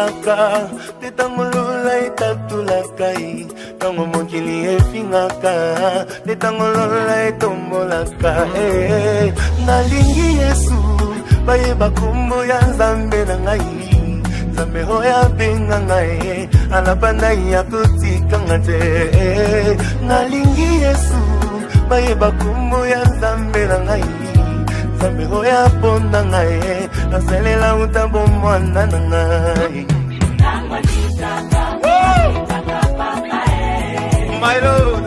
fingaka tetangolola itatulakai tango mokili efingaka tetangolola etombolaka nalingi Yesu bayeba kombo ya Nzambe na ngai Nzambe oya benga ngai alabanda ya kotikanga te nalingi Yesu bayeba kombo ya Nzambe na ngai Nzambe oya ponda ngai nasalela utambo mwana na ngai My Lord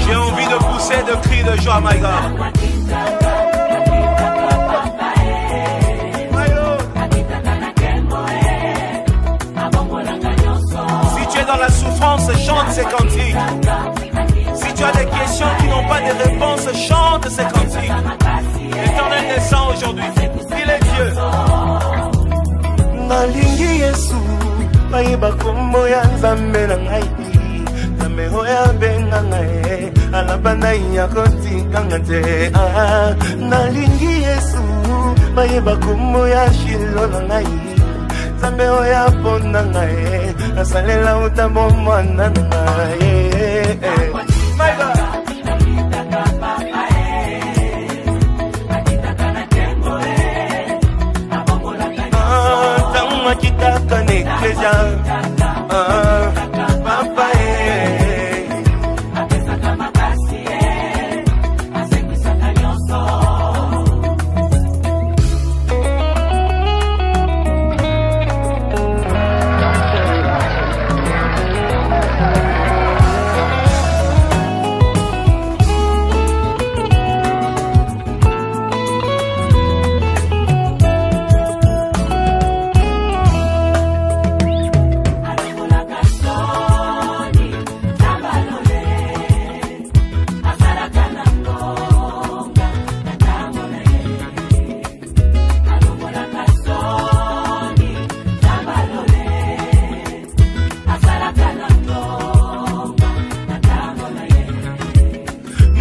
J'ai envie de pousser de cris de joie, my God. Dans la souffrance, chante ces cantiques. Si tu as des questions qui n'ont pas de réponse, chante ces cantiques. L'Éternel descend aujourd'hui. Il est Dieu. Nalingi Yesu, bayeba kombo ya Nzambe na ngai. Nzambe oya benga ngai, alabanda ya kotikanga te. Nalingi Yesu, bayeba kombo ya Shilo na ngai. Nzambe oya ponda ngai nasalela utambo mwana na ngai My God tango makitaka na eklesia papa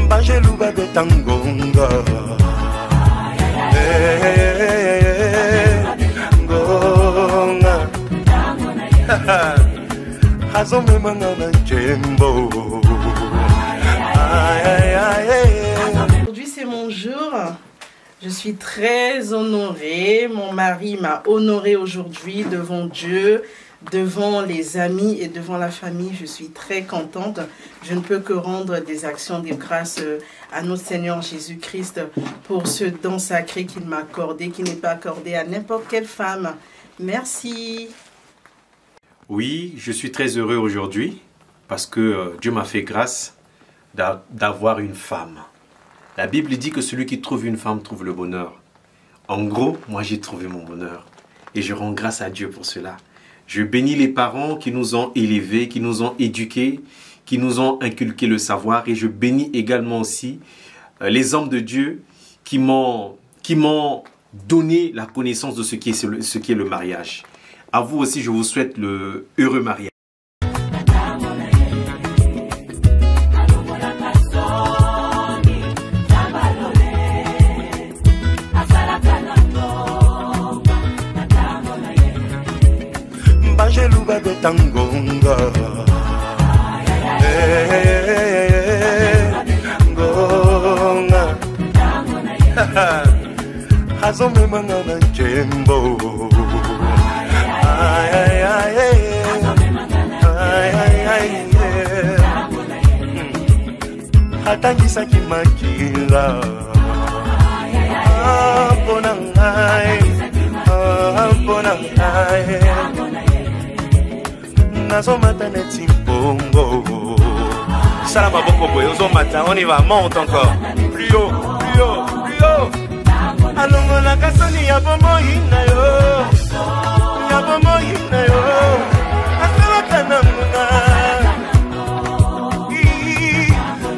Banjeluba betangonga Gonga Hazome mangana jembo Aujourd'hui c'est mon jour. Je suis très honorée. Mon mari m'a honorée aujourd'hui devant Dieu, devant les amis et devant la famille. Je suis très contente. Je ne peux que rendre des actions de grâce à notre Seigneur Jésus-Christ pour ce don sacré qu'il m'a accordé, qui n'est pas accordé à n'importe quelle femme. Merci. Oui, je suis très heureux aujourd'hui parce que Dieu m'a fait grâce d'avoir une femme. La Bible dit que celui qui trouve une femme trouve le bonheur. En gros, moi j'ai trouvé mon bonheur et je rends grâce à Dieu pour cela. Je bénis les parents qui nous ont élevés, qui nous ont éduqués, qui nous ont inculqué le savoir. Et je bénis également aussi les hommes de Dieu qui m'ont donné la connaissance de ce qui est le mariage. À vous aussi, je vous souhaite le heureux mariage. Banjeluba betangonga Gonga Hazome mangana jembo Hatangisa kimakila Pona ngai Pona ngai Nazomata neti bongo Salama boko boy, ozomata, on y va, monte encore. Plus haut, plus haut, plus haut. Alongo la kasoni ya bomo hina yo. Ya bomo hina yo. Asalaka na munga.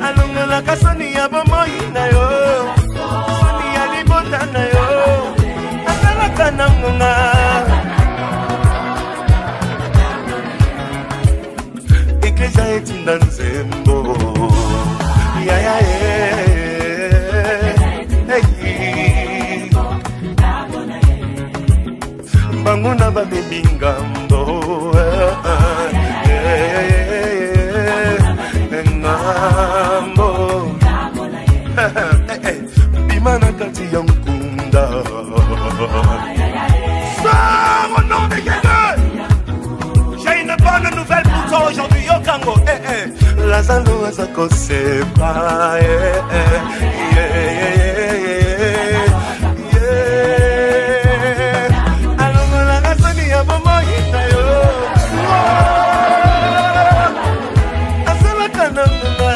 Alongo la kasoni ya bomo hina yo. Soni ya libota na yo. Asalaka na munga. deja etinda nzembo ya ya banguna babebingambo ngambo bimana kati ya nkunda au nom de Jésus. J'ai une bonne nouvelle pour toi aujourd'hui, Yokango. Lazalo azako sepa. Alongo la gasoni ya bomo ina yo. Asala kananga.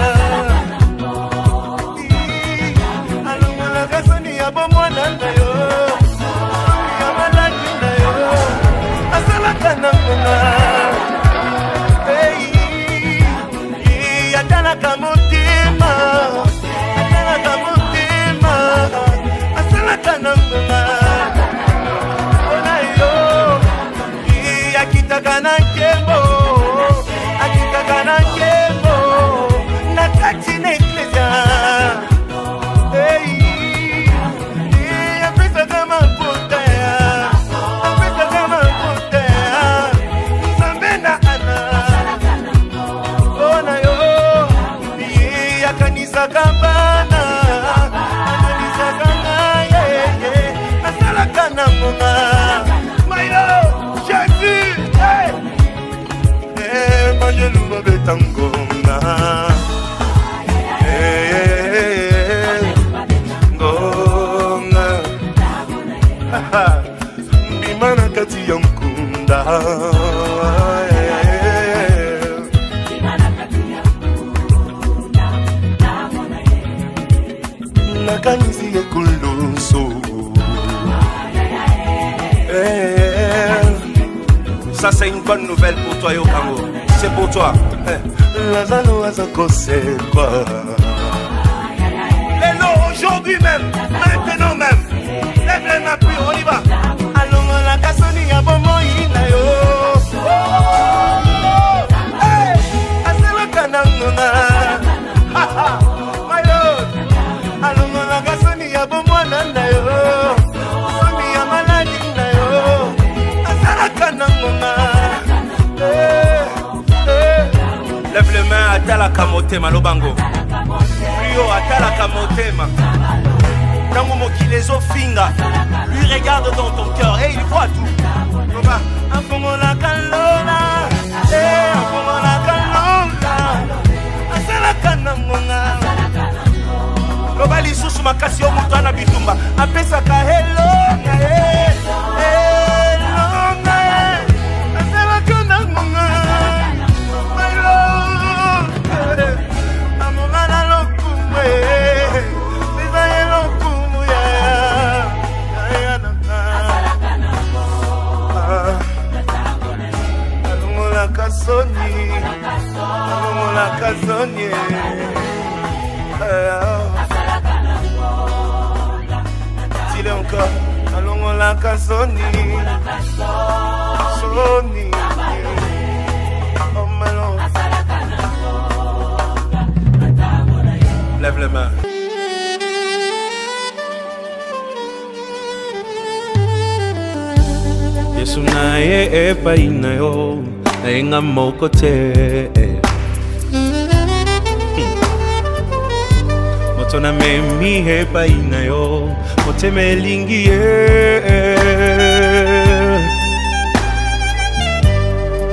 Alongo la gasoni ya bomo nanga yo. Atala kamotima, asala kananga. Ona yo, akita kanakembo, nakati na iglesia. Apesa kama potea, Zambena ana. Ona yo. Kanisa kampana, kanisa kana ye, asala kana mama, my love, Jésus, manjelu babetangona, ngona, bimana kati yankunda. Nakanisi ekuluso. Ça c'est une bonne nouvelle pour toi Yokango. C'est pour toi. Lazalo azako c'est quoi? Lélo aujourd'hui même, maintenant même. Lève les mains plus, on y va. Allons la kasoni ya bomo ina yo. Asela kananga. Lève les mains à Tala Kamotema, Lobango. Rio à Tala Kamotema. Tango Mokilezo Finga. Lui regarde dans ton cœur et il voit tout. Afongo la kalona. Afongo la kalona. Asala kananga. Lobali susu makasi omutana bitumba. Apesa ka hello. Kasoni, dis-le encore, allons la Kasoni, Soni, oh malon, lève les mains. Yesu naye epai na yo, enga moko te. Motona memi epai na yo, moteme lingi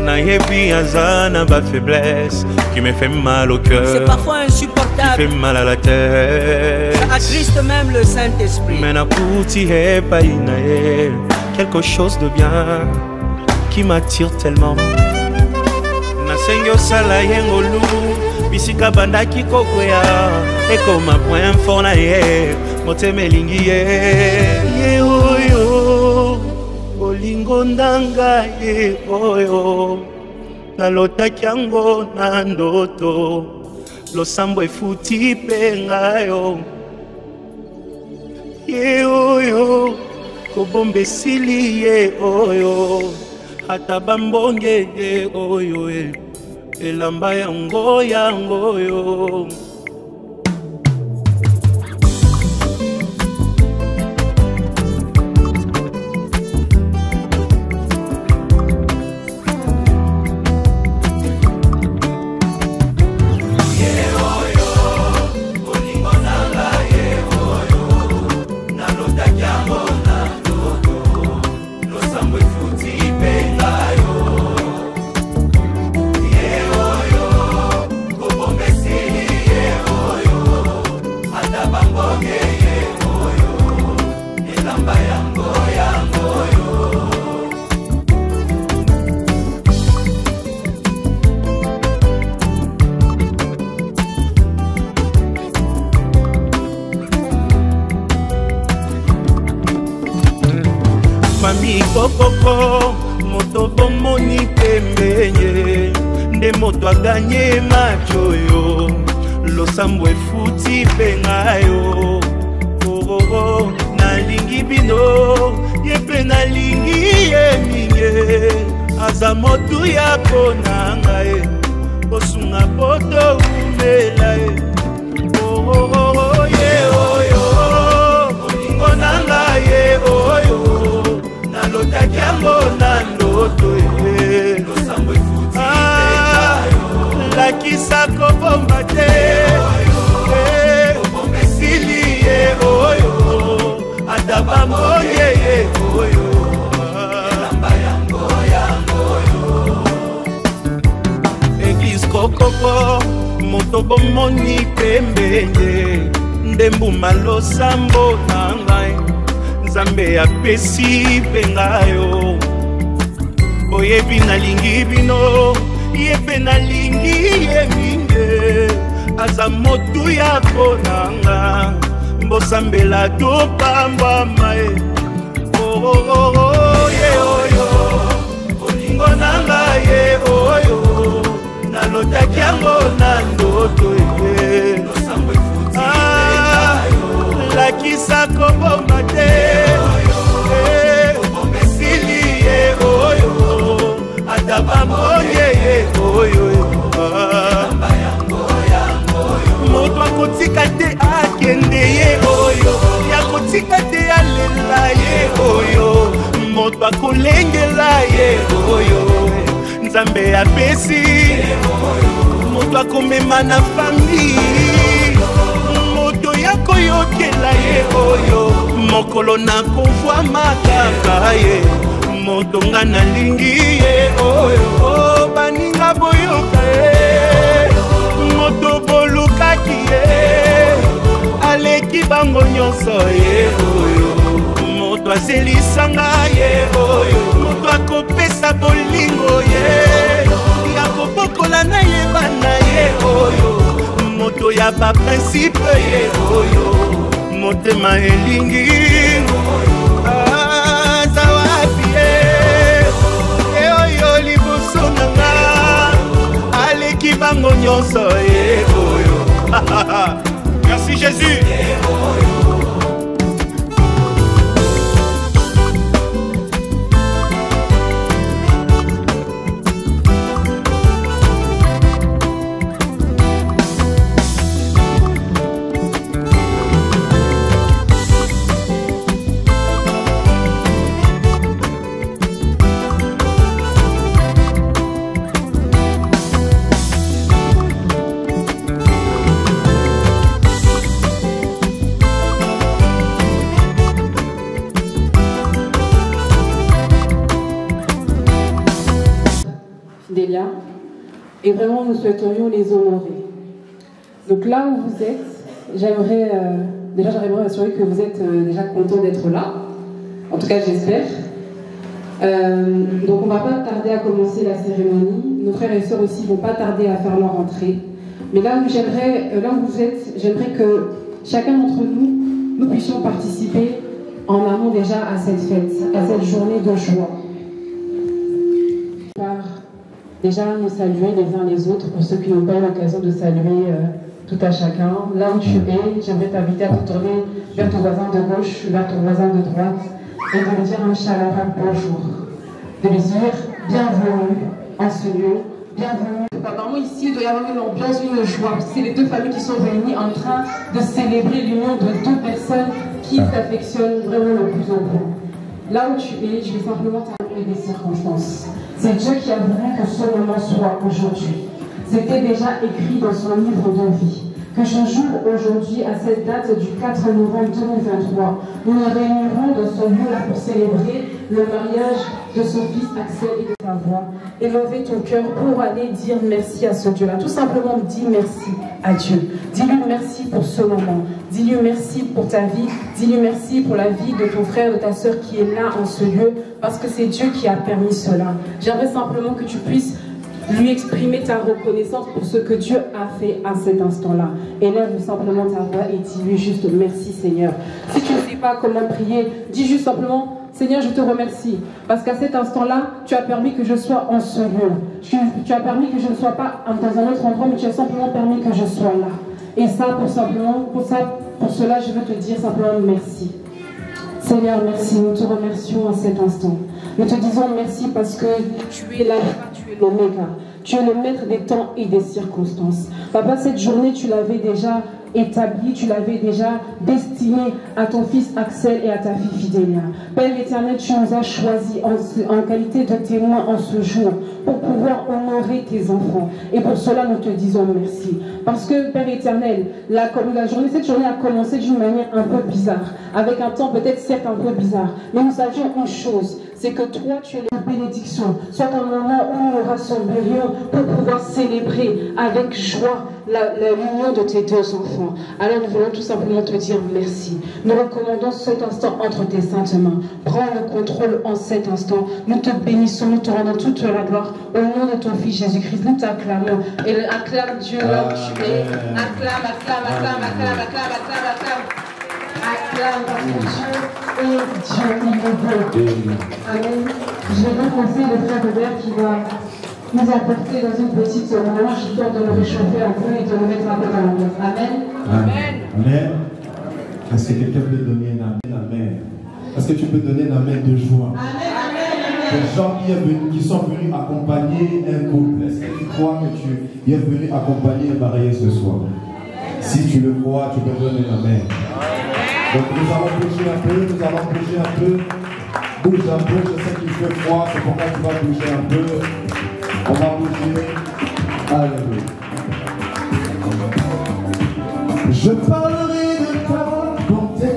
na yebi azana ba faiblesse qui me fait mal au cœur. C'est parfois insupportable. Qui fait mal à la tête. Ça attriste même le Saint-Esprit. Mais na kuti epai na ye, quelque chose de bien qui m'attire tellement. Na sengyo sala yengolu, bisika bandaki kokwea, ekoma point fort na ye, moteme lingi ye oyo, olingo ndanga ye oyo, nalotaki yango na ndoto, losambo efuti pe ngayo, ye oyo, kobombe sili ye oyo, ata bambonge ye oyo ye. elamba yango yango yo. Mami kokoko, moto bomoni pembenye, nde moto aganye macho yo, losambo efuti penga yo. Oh oh oh, nalingi bino, yepe nalingi ye minge, aza motu ya konanga ye, osunga poto umela ye. Oh oh oh, ye oh yo, olingo nanga ye oh yo. Nalota kiambo na ndoto ye lakisa kobomba te esili ye oyo ata bambonye ye oyo Eglise kokoko moto bomoni pembende ndembuma losambo na ngai Nzambe ya pesi penga yo oyebi nalingi bino yepe nalingi ye minge aza motu ya konanga mbosambela topamba mae oh oh oh oh ye oyo olingo nanga ye oyo nalotaki yango na ndoto ye lakisa kobomba te esili ye oyo ata bambonye ye oyo moto akotika te akende ye oyo yakotika te alela ye oyo moto akolengela ye oyo Nzambe apesi moto akomema na famille moto yakoyokela ye oyo mokolo nakovwa makaka ye moto nga nalingi ye oyo baninga boyoka ye moto bolukaki ye aleki bango nyonso ye oyo moto azelisanga ye oyo moto akopesa bolingo ye yakobokola na ye bana ye oyo moto ya ba principe ye oyo motema elingi azawapi ye oyo liboso nanga aleki bango nyonso ye oyo merci Jésus et vraiment nous souhaiterions les honorer. Donc là où vous êtes, j'aimerais assurer que vous êtes déjà content d'être là, en tout cas j'espère. Donc on ne va pas tarder à commencer la cérémonie, nos frères et sœurs aussi ne vont pas tarder à faire leur entrée. Mais là où vous êtes, j'aimerais que chacun d'entre nous puissions participer en amont déjà à cette fête, à cette journée de joie. Déjà nous saluer les uns les autres pour ceux qui n'ont pas eu l'occasion de saluer tout à chacun. Là où tu es, j'aimerais t'inviter à te tourner vers ton voisin de gauche, vers ton voisin de droite et de lui dire un chaleureux bonjour. De lui dire bienvenue en ce lieu, bienvenue. Apparemment ici, il doit y avoir une ambiance, une joie. C'est les deux familles qui sont réunies en train de célébrer l'union de deux personnes qui s'affectionnent vraiment le plus au point. Là où tu es, je vais simplement t'appeler des circonstances. C'est Dieu qui a voulu que ce moment soit aujourd'hui. C'était déjà écrit dans son livre de vie. Que je jure aujourd'hui, à cette date du 4 novembre 2023, nous nous réunirons dans ce lieu-là pour célébrer le mariage de son fils Axel et de ta voix. Élever ton cœur pour aller dire merci à ce Dieu-là. Tout simplement, dis merci à Dieu. Dis-lui merci pour ce moment. Dis-lui merci pour ta vie. Dis-lui merci pour la vie de ton frère, de ta soeur qui est là en ce lieu, parce que c'est Dieu qui a permis cela. J'aimerais simplement que tu puisses lui exprimer ta reconnaissance pour ce que Dieu a fait à cet instant-là. Élève simplement ta voix et dis-lui juste merci Seigneur. Si tu ne sais pas comment prier, dis juste simplement Seigneur, je te remercie parce qu'à cet instant-là, tu as permis que je sois en ce lieu. Tu as permis que je ne sois pas dans un autre endroit, mais tu as simplement permis que je sois là. Et ça, pour cela, je veux te dire simplement merci. Seigneur, merci. Nous te remercions à cet instant. Nous te disons merci parce que tu es l'alpha, tu es l'oméga. Tu es le maître des temps et des circonstances. Papa, cette journée, tu l'avais déjà établie, tu l'avais déjà destinée à ton fils Axel et à ta fille Fidélia. Père éternel, tu nous as choisis en qualité de témoins en ce jour pour pouvoir honorer tes enfants. Et pour cela, nous te disons merci. Parce que, Père éternel, cette journée a commencé d'une manière un peu bizarre, avec un temps peut-être certes un peu bizarre. Mais nous savions une chose, c'est que toi, tu es la bénédiction. Soit un moment où nous nous rassemblerions pour pouvoir célébrer avec joie l'union de tes deux enfants. Alors nous voulons tout simplement te dire merci. Nous recommandons cet instant entre tes saintes mains. Prends le contrôle en cet instant. Nous te bénissons, nous te rendons toute la gloire. Au nom de ton Fils Jésus-Christ, nous t'acclamons. Et acclame Dieu là où tu es. Acclame, acclame, acclame, acclame, acclame, acclame, acclame. Acclame parce que Dieu est Dieu, il est beau. Amen. Je vais donc lancer le frère Robert qui va nous apporter dans une petite mélange, histoire de nous réchauffer un peu et de nous mettre un peu dans l'ambiance. Amen. Amen. Amen. Est-ce que quelqu'un peut donner un amen? Est-ce que tu peux donner un amen de joie? Amen. Des gens qui sont venus accompagner un couple. Est-ce que tu crois que tu es venu accompagner un marié ce soir? Si tu le crois, tu peux donner un amen. Donc nous allons bouger un peu, nous allons bouger un peu. Bouge un peu, je sais qu'il fait froid, c'est pourquoi tu vas bouger un peu. On va bouger. Alléluia. Je parlerai de ta bonté,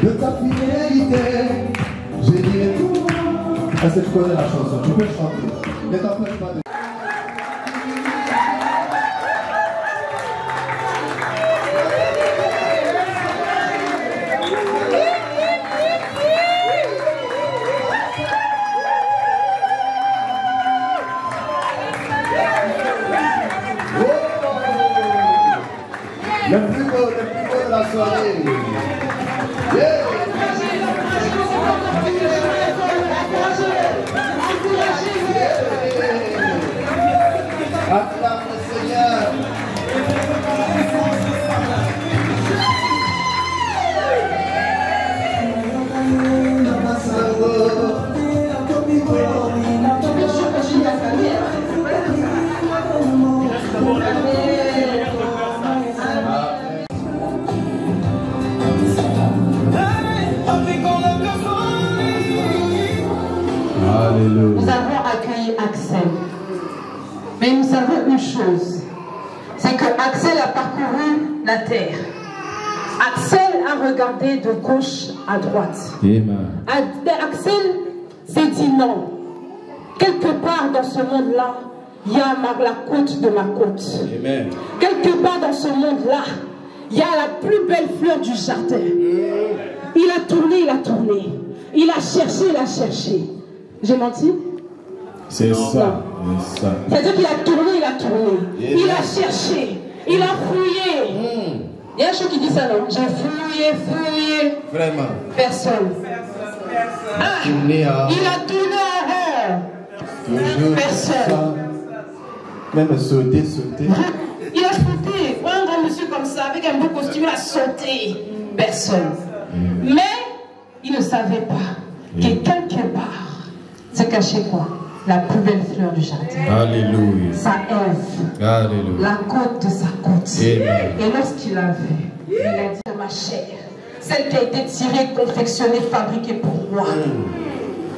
de ta fidélité. Je dirai tout. Est-ce que tu connais la chanson? Tu peux chanter. Ne t'empêche pas de... Le plus beau de la soirée. Yeah. Acclame le Seigneur. Nous avons accueilli Axel. Mais nous savons une chose, c'est que Axel a parcouru la terre. Axel a regardé de gauche à droite. Amen. Axel s'est dit non. Quelque part dans ce monde-là, il y a la côte de ma côte. Amen. Quelque part dans ce monde-là, il y a la plus belle fleur du jardin. Il a tourné, il a tourné. Il a cherché, il a cherché. J'ai menti? C'est ça. C'est-à-dire qu'il a tourné, il a tourné. Il a cherché, il a fouillé. Il y a un chose qui dit ça, non? J'ai fouillé. Vraiment. Personne. Ah, il a tourné toujours personne. Ça. Même sauter. Il a sauté. Un grand monsieur comme ça, avec un beau costume, il a sauté. Personne. Mais il ne savait pas que quelque part se cachait quoi? la plus belle fleur du jardin. Alléluia. Sa Ève. Alléluia. La côte de sa côte. Amen. Et lorsqu'il l'a vue, il a dit à ma chair, celle qui a été tirée, confectionnée, fabriquée pour moi.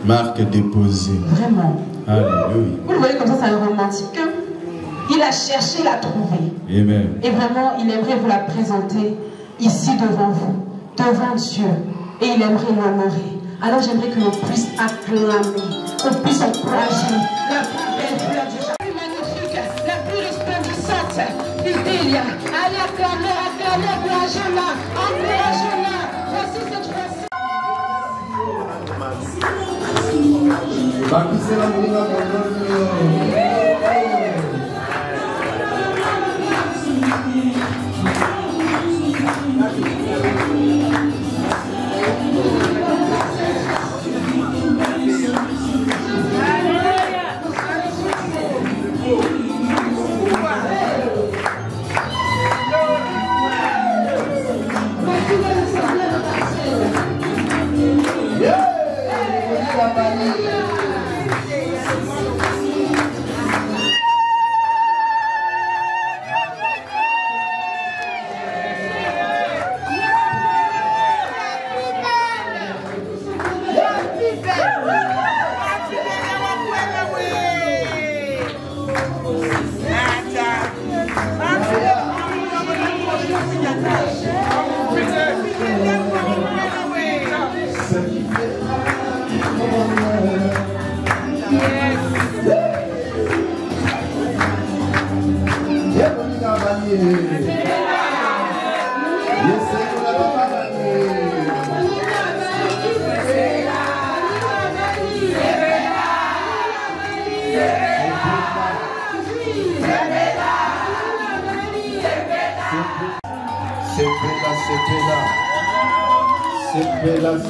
Marque déposée. Vraiment. Alléluia. Vous le voyez comme ça, c'est un romantique. Hein? Il a cherché, il a trouvé. Amen. Et vraiment, il aimerait vous la présenter ici devant vous, devant Dieu. Et il aimerait l'honorer. Alors j'aimerais que l'on puisse acclamer, qu'on puisse encourager la plus belle fleur du jardin. La plus magnifique, la plus resplendissante, Idélia. Allez, acclamez, encouragez-la, encouragez-la. Voici cette fois-ci.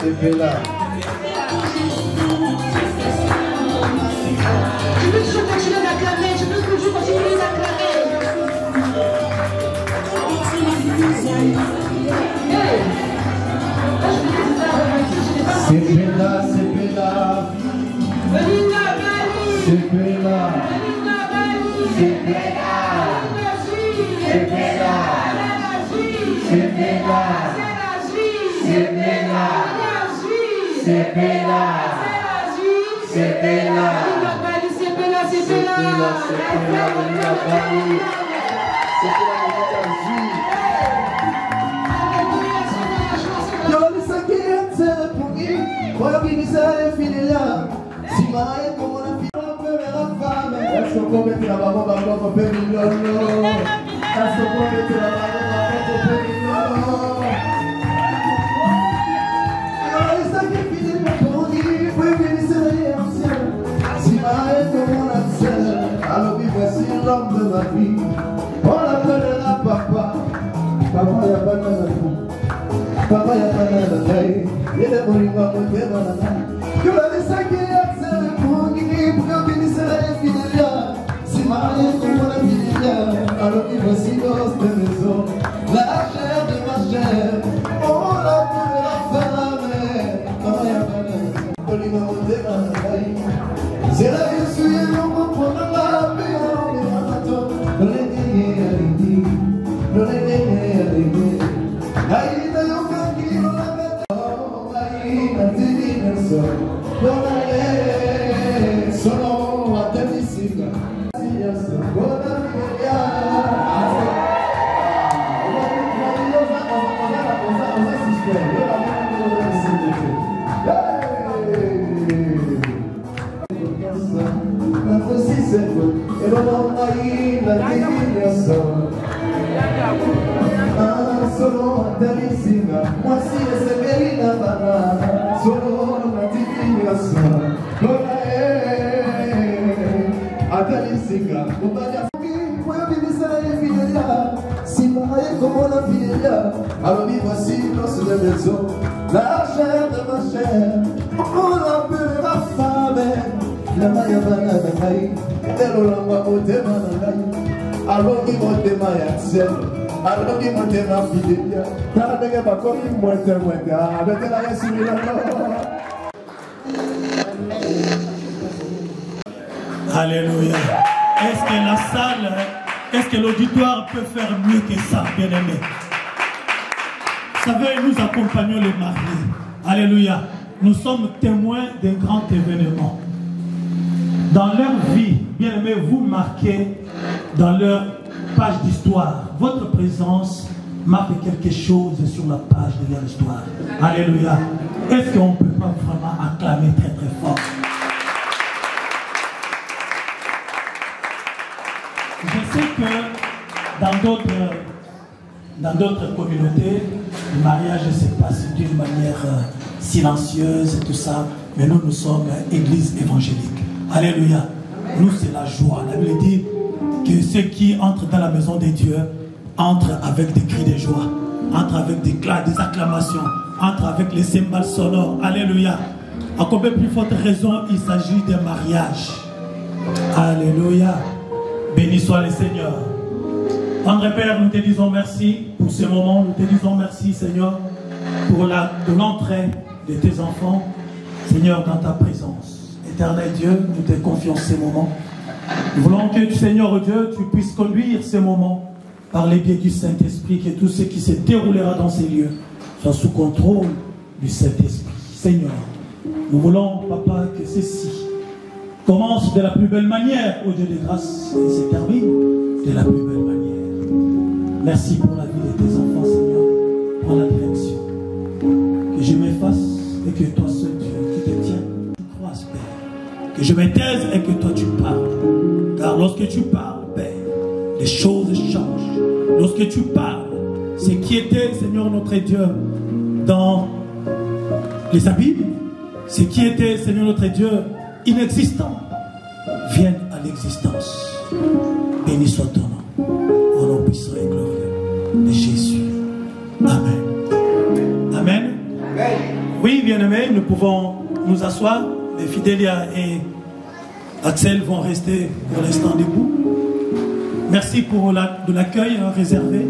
C'est Bella. Je peux toujours continuer d'acclamer, je peux toujours continuer d'acclamer. C'est Bella, c'est Bella. C'est Bella. C'est Bella. C'est Bella. C'est Bella. C'est Bella. C'est Bella. C'est Bella. Alors voici l'homme de ma vie. On l'appellera papa. Papa y'a pas de la vie. Papa y'a pas de la vie. Il est bon, il va monter dans la main. Que la laisse qui est celle pour qui pour bénir la fidèle. Si marié comme la fidèle. Alors voici l'os de maison. La chair de ma chair. On l'appellera femme. Papa y'a pas de la vie. Il va monter dans la main. C'est là que je suis et on comprend la paix. Alors voici l'os de maison, la chair de ma chair, on l'appellera femme. La maya banana kai, telo lamba otema na kai. Alors qui monte ma yatsel, alors qui monte ma fidelia. T'as dégagé pas comme une moite. Avec la yesu milano. Alléluia. Est-ce que la salle, est-ce que l'auditoire peut faire mieux que ça, bien-aimé? Vous savez, nous accompagnons les mariés. Alléluia. Nous sommes témoins d'un grand événement. Dans leur vie, bien-aimé, vous marquez dans leur page d'histoire. Votre présence marque quelque chose sur la page de leur histoire. Alléluia. Est-ce qu'on ne peut pas vraiment acclamer très très fort? Je sais que dans d'autres communautés, le mariage se passe d'une manière silencieuse et tout ça, mais nous sommes église évangélique. Alléluia. Nous, c'est la joie. La Bible dit que ceux qui entrent dans la maison de Dieu entrent avec des cris de joie, entrent avec des acclamations, entrent avec les cymbales sonores. Alléluia. À combien plus forte raison il s'agit d'un mariage. Alléluia. Béni soit le Seigneur. André Père, nous te disons merci pour ce moment. Nous te disons merci, Seigneur, pour l'entrée de tes enfants, Seigneur, dans ta présence. Éternel Dieu, nous te confions ces moments. Nous voulons que, Seigneur Dieu, tu puisses conduire ces moments par les biais du Saint-Esprit, que tout ce qui se déroulera dans ces lieux soit sous contrôle du Saint-Esprit. Seigneur, nous voulons, Papa, que ceci commence de la plus belle manière, au Dieu de grâce, et se termine de la plus belle manière. Merci pour la vie de tes enfants, Seigneur, pour la direction. Que je m'efface et que toi seul, Dieu, qui te tiens, tu croises, Père. Que je me taise et que toi, tu parles. Car lorsque tu parles, Père, les choses changent. Lorsque tu parles, ce qui était, Seigneur notre Dieu, dans les abîmes, ce qui était, Seigneur notre Dieu, inexistant, viennent à l'existence. Béni soit ton nom, au nom puissant et glorieux de Jésus. Amen. Amen. Amen. Oui, bien-aimés, nous pouvons nous asseoir. Les Fidélia et Axel vont rester pour l'instant debout. Merci pour de l'accueil réservé.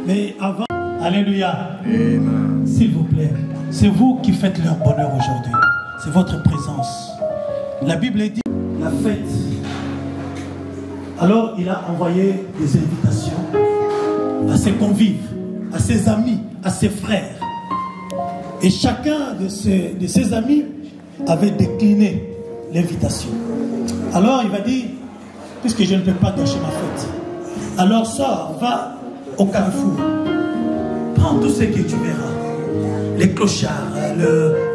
Mais avant, alléluia, s'il vous plaît, c'est vous qui faites leur bonheur aujourd'hui. C'est votre présence. La Bible dit la fête. Alors il a envoyé des invitations à ses convives, à ses amis, à ses frères. Et chacun de ses amis avait décliné l'invitation. Alors il va dire, puisque je ne peux pas gâcher ma fête, alors sors, va au carrefour, prends tout ce que tu verras, les clochards,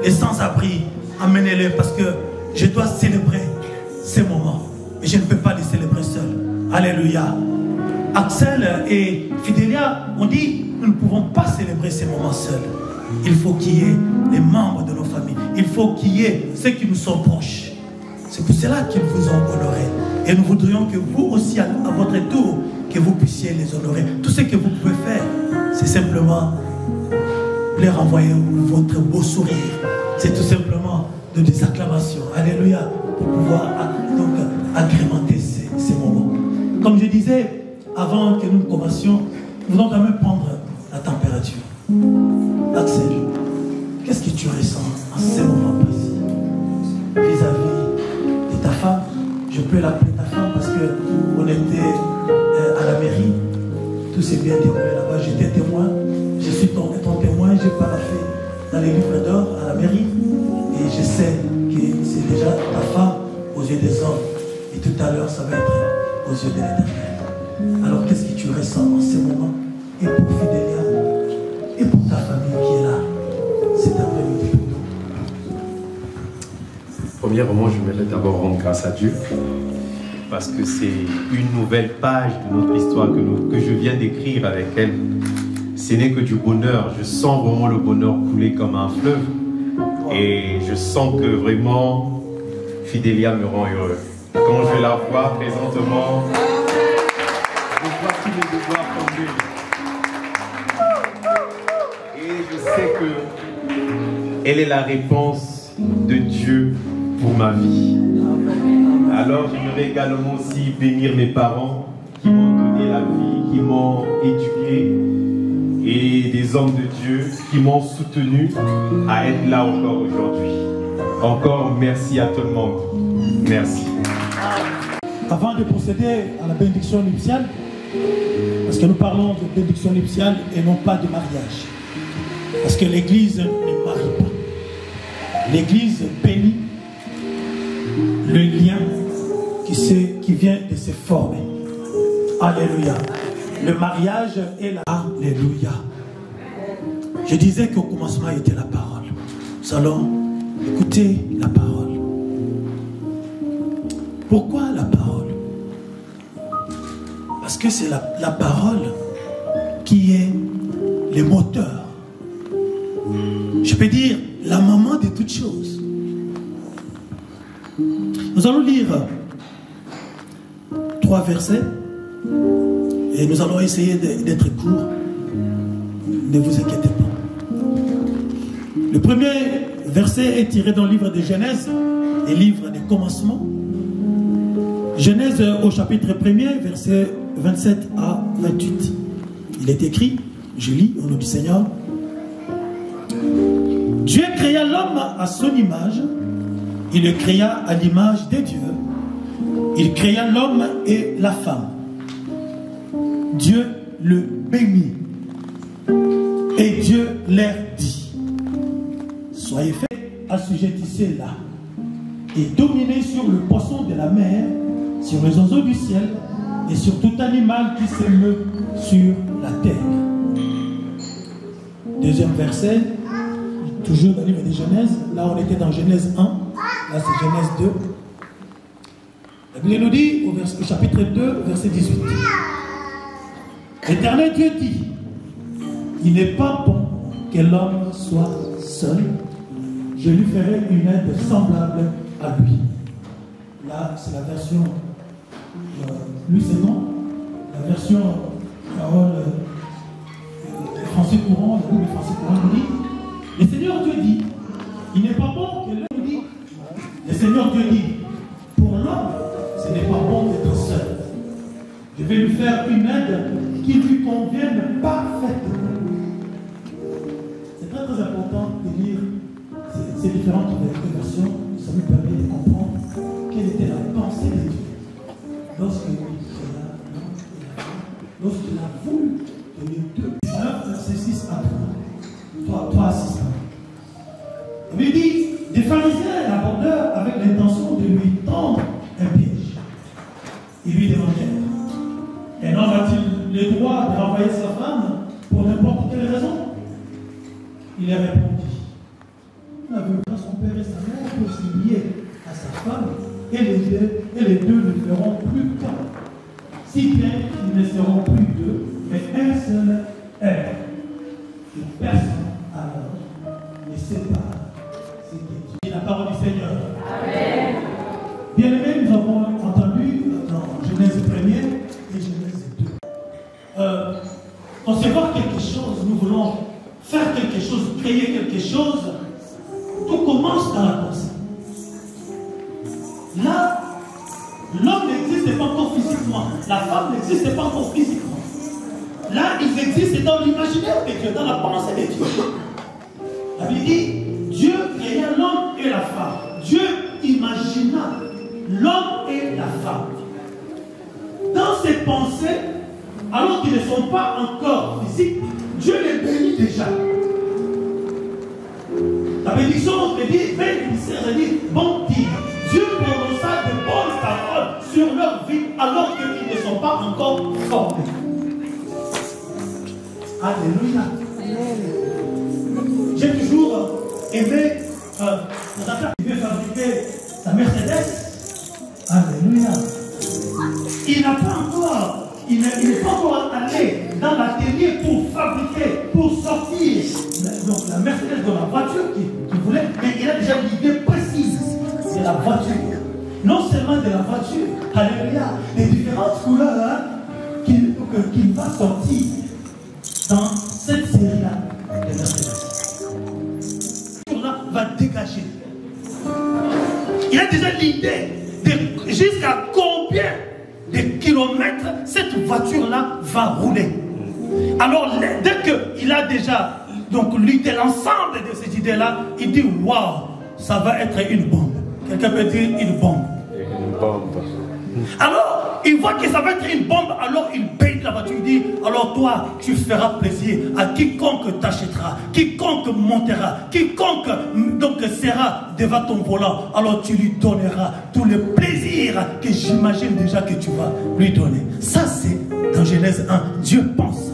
les sans-abri, amenez-les parce que je dois célébrer ces moments. Et je ne peux pas les célébrer seul. Alléluia. Axel et Fidélia ont dit, nous ne pouvons pas célébrer ces moments seuls. Il faut qu'il y ait les membres de nos familles. Il faut qu'il y ait ceux qui nous sont proches. C'est pour cela qu'ils vous ont honoré. Et nous voudrions que vous aussi, à votre tour, que vous puissiez les honorer. Tout ce que vous pouvez faire, c'est simplement leur envoyer votre beau sourire. C'est tout simplement de des acclamations. Alléluia. Pour pouvoir donc agrémenter ces moments. Comme je disais, avant que nous commencions, nous voulons quand même prendre la température. Axel, qu'est-ce que tu ressens en ces moments précis vis-à-vis de ta femme? Je peux l'appeler ta femme parce qu'on était à la mairie. Tout s'est bien déroulé là-bas. J'étais témoin. Je suis ton témoin. J'ai pas fait dans les livres d'or à la mairie. Et je sais que c'est déjà ta femme aux yeux des hommes. Et tout à l'heure, ça va être aux yeux de l'Éternel. Alors, qu'est-ce que tu ressens en ces moments? Et pour Fidélia, et pour ta famille qui est là, cet après-midi. Premièrement, je voudrais d'abord rendre grâce à Dieu. Parce que c'est une nouvelle page de notre histoire que je viens d'écrire avec elle. Ce n'est que du bonheur. Je sens vraiment le bonheur couler comme un fleuve. Et je sens que vraiment, Fidélia me rend heureux. Quand je la vois présentement, je vois tous mes devoirs tomber. Et je sais qu'elle est la réponse de Dieu pour ma vie. Alors j'aimerais également aussi bénir mes parents qui m'ont donné la vie, qui m'ont éduqué, et des hommes de Dieu qui m'ont soutenu à être là encore aujourd'hui. Encore merci à tout le monde. Merci. Avant de procéder à la bénédiction nuptiale, parce que nous parlons de bénédiction nuptiale et non pas de mariage, parce que l'Église ne marie pas. L'Église bénit le lien qui vient de se former. Alléluia. Le mariage est la... Alléluia. Je disais qu'au commencement était la parole. Nous allons écouter la parole. Pourquoi la parole? Parce que c'est la parole qui est le moteur. Je peux dire la maman de toutes choses. Nous allons lire 3 versets et nous allons essayer d'être courts. Ne vous inquiétez pas. Le premier verset est tiré dans le livre de Genèse, le livre des commencements. Genèse au chapitre 1er, versets 27 à 28. Il est écrit, je lis au nom du Seigneur. Dieu créa l'homme à son image, il le créa à l'image de Dieu. Il créa l'homme et la femme. Dieu le bénit. Et Dieu leur dit, soyez faits, assujettissez-la, et dominez sur le poisson de la mer, sur les oiseaux du ciel, et sur tout animal qui se meut sur la terre. Deuxième verset, toujours dans le livre de Genèse, là on était dans Genèse 1, là c'est Genèse 2. La Bible nous dit au chapitre 2, verset 18. L'Éternel Dieu dit, il n'est pas bon que l'homme soit seul, je lui ferai une aide semblable à lui. Là, c'est la version Louis II, la version parole français courant, la Bible français courant nous dit, le Seigneur Dieu dit, il n'est pas bon que l'homme dit, le Seigneur Dieu dit, pour l'homme, ce n'est pas bon d'être seul. Je vais lui faire une aide qui lui convienne parfaitement. C'est très très important de lire ces différentes versions. Ça nous permet de comprendre quelle était la pensée de Dieu lorsqu'il a voulu que les deux, verset 6 à 3 à 6. Il lui dit, des pharisiens l'abordèrent avec l'intention de lui tendre un piège. Ils lui demandèrent, un homme a-t-il le droit de renvoyer sa femme pour n'importe quelle raison? Il a répondu, il n'avait pas son père et sa mère pour se lier à sa femme, et les deux ne feront plus qu'un. Si bien qu'ils ne seront plus deux, mais un seul être. Et personne alors ne sépare ce qui est la parole du Seigneur. Amen. Bien-aimés, nous avons entendu dans Genèse 1er et Genèse 2. Concevoir quelque chose, nous voulons faire quelque chose, créer quelque chose, tout commence dans la pensée. Là, l'homme n'existe pas encore physiquement, la femme n'existe pas encore physiquement. Là, ils existent dans l'imaginaire de Dieu, dans la pensée de Dieu. La Bible dit, Dieu créa l'homme et la femme. Dieu imagina l'homme et la femme. Dans ses pensées, alors qu'ils ne sont pas encore physiques, Dieu les bénit déjà. La bénédiction te dit, bénissez, dit, bon dire. Dieu prononça de bonnes paroles sur leur vie alors qu'ils ne sont pas encore formés. Alléluia. J'ai toujours aimé qui veut fabriquer sa Mercedes. Alléluia. Il n'a pas encore, il n'est pas encore allé dans l'atelier pour fabriquer, pour sortir donc la Mercedes de la voiture qu'il voulait, mais il a déjà l'idée précise de la voiture. Non seulement de la voiture, alléluia, les différentes couleurs qu'il va sortir dans cette série-là de Mercedes. Là va dégager. Il a déjà l'idée de jusqu'à combien de kilomètres cette voiture-là va rouler. Alors, dès qu'il a déjà l'idée, l'ensemble de ces idées-là, il dit waouh, ça va être une bombe. Quelqu'un peut dire une bombe. Une bombe. Alors, il voit que ça va être une bombe, alors il paye la voiture, il dit, alors toi, tu feras plaisir à quiconque t'achètera, quiconque montera, quiconque donc sera devant ton volant, alors tu lui donneras tout le plaisir que j'imagine déjà que tu vas lui donner. Ça, c'est dans Genèse 1, Dieu pense ça.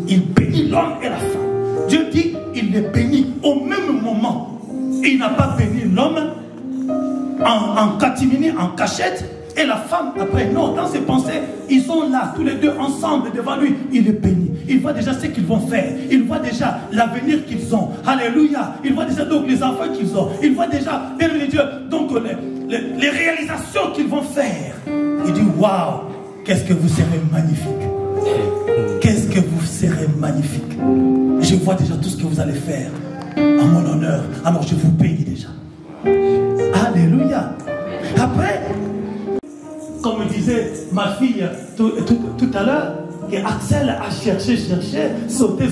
Il bénit l'homme et la femme. Dieu dit, il les bénit au même moment. Il n'a pas béni l'homme en catimini, en cachette, et la femme après. Non, dans ses pensées, ils sont là, tous les deux ensemble devant lui. Il les bénit. Il voit déjà ce qu'ils vont faire. Il voit déjà l'avenir qu'ils ont. Alléluia. Il voit déjà donc les enfants qu'ils ont. Il voit déjà, les Dieu, donc les réalisations qu'ils vont faire. Il dit, waouh, qu'est-ce que vous serez magnifique. Qu'est-ce que vous serez magnifique. Je vois déjà tout ce que vous allez faire en mon honneur. Alors je vous bénis déjà. Alléluia. Après, comme disait ma fille tout à l'heure, que Axel a cherché, sauté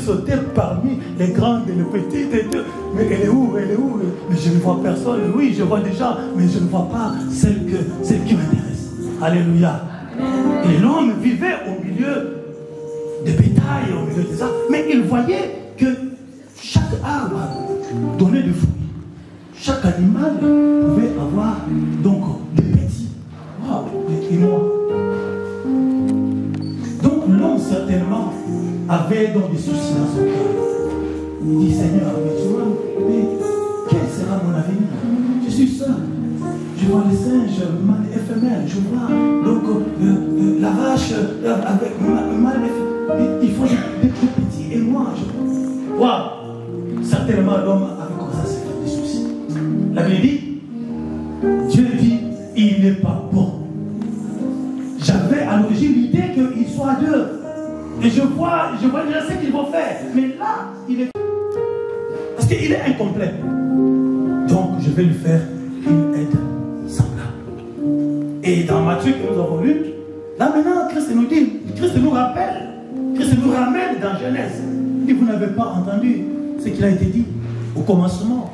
parmi les grandes et les petites. Mais elle est où? Mais je ne vois personne. Oui, je vois des gens, mais je ne vois pas celle qui m'intéresse. Alléluia. Et l'homme vivait au milieu des bétails, au milieu des arbres. Mais il voyait que chaque arbre donnait des fruits. Chaque animal pouvait avoir donc des petits. Wow, et moi. Donc l'homme certainement avait donc des soucis dans son cœur. Il dit, Seigneur, mais quel sera mon avenir? Je suis seul. Je vois les singes mal éphémères. Je vois donc la vache avec mal éphémère. Il faut des petits. Et moi, waouh! Certainement l'homme avait commencé à se faire des soucis. La Bible dit, Dieu dit, il n'est pas bon. J'avais à l'origine l'idée qu'il soit deux. Et je vois déjà ce qu'ils vont faire. Mais là, il est... Parce qu'il est incomplet. Donc, je vais lui faire une aide semblable. Et dans Matthieu que nous avons lu, là maintenant, Christ nous dit, Christ nous rappelle, Christ nous ramène dans Genèse. Et vous n'avez pas entendu ce qu'il a été dit au commencement.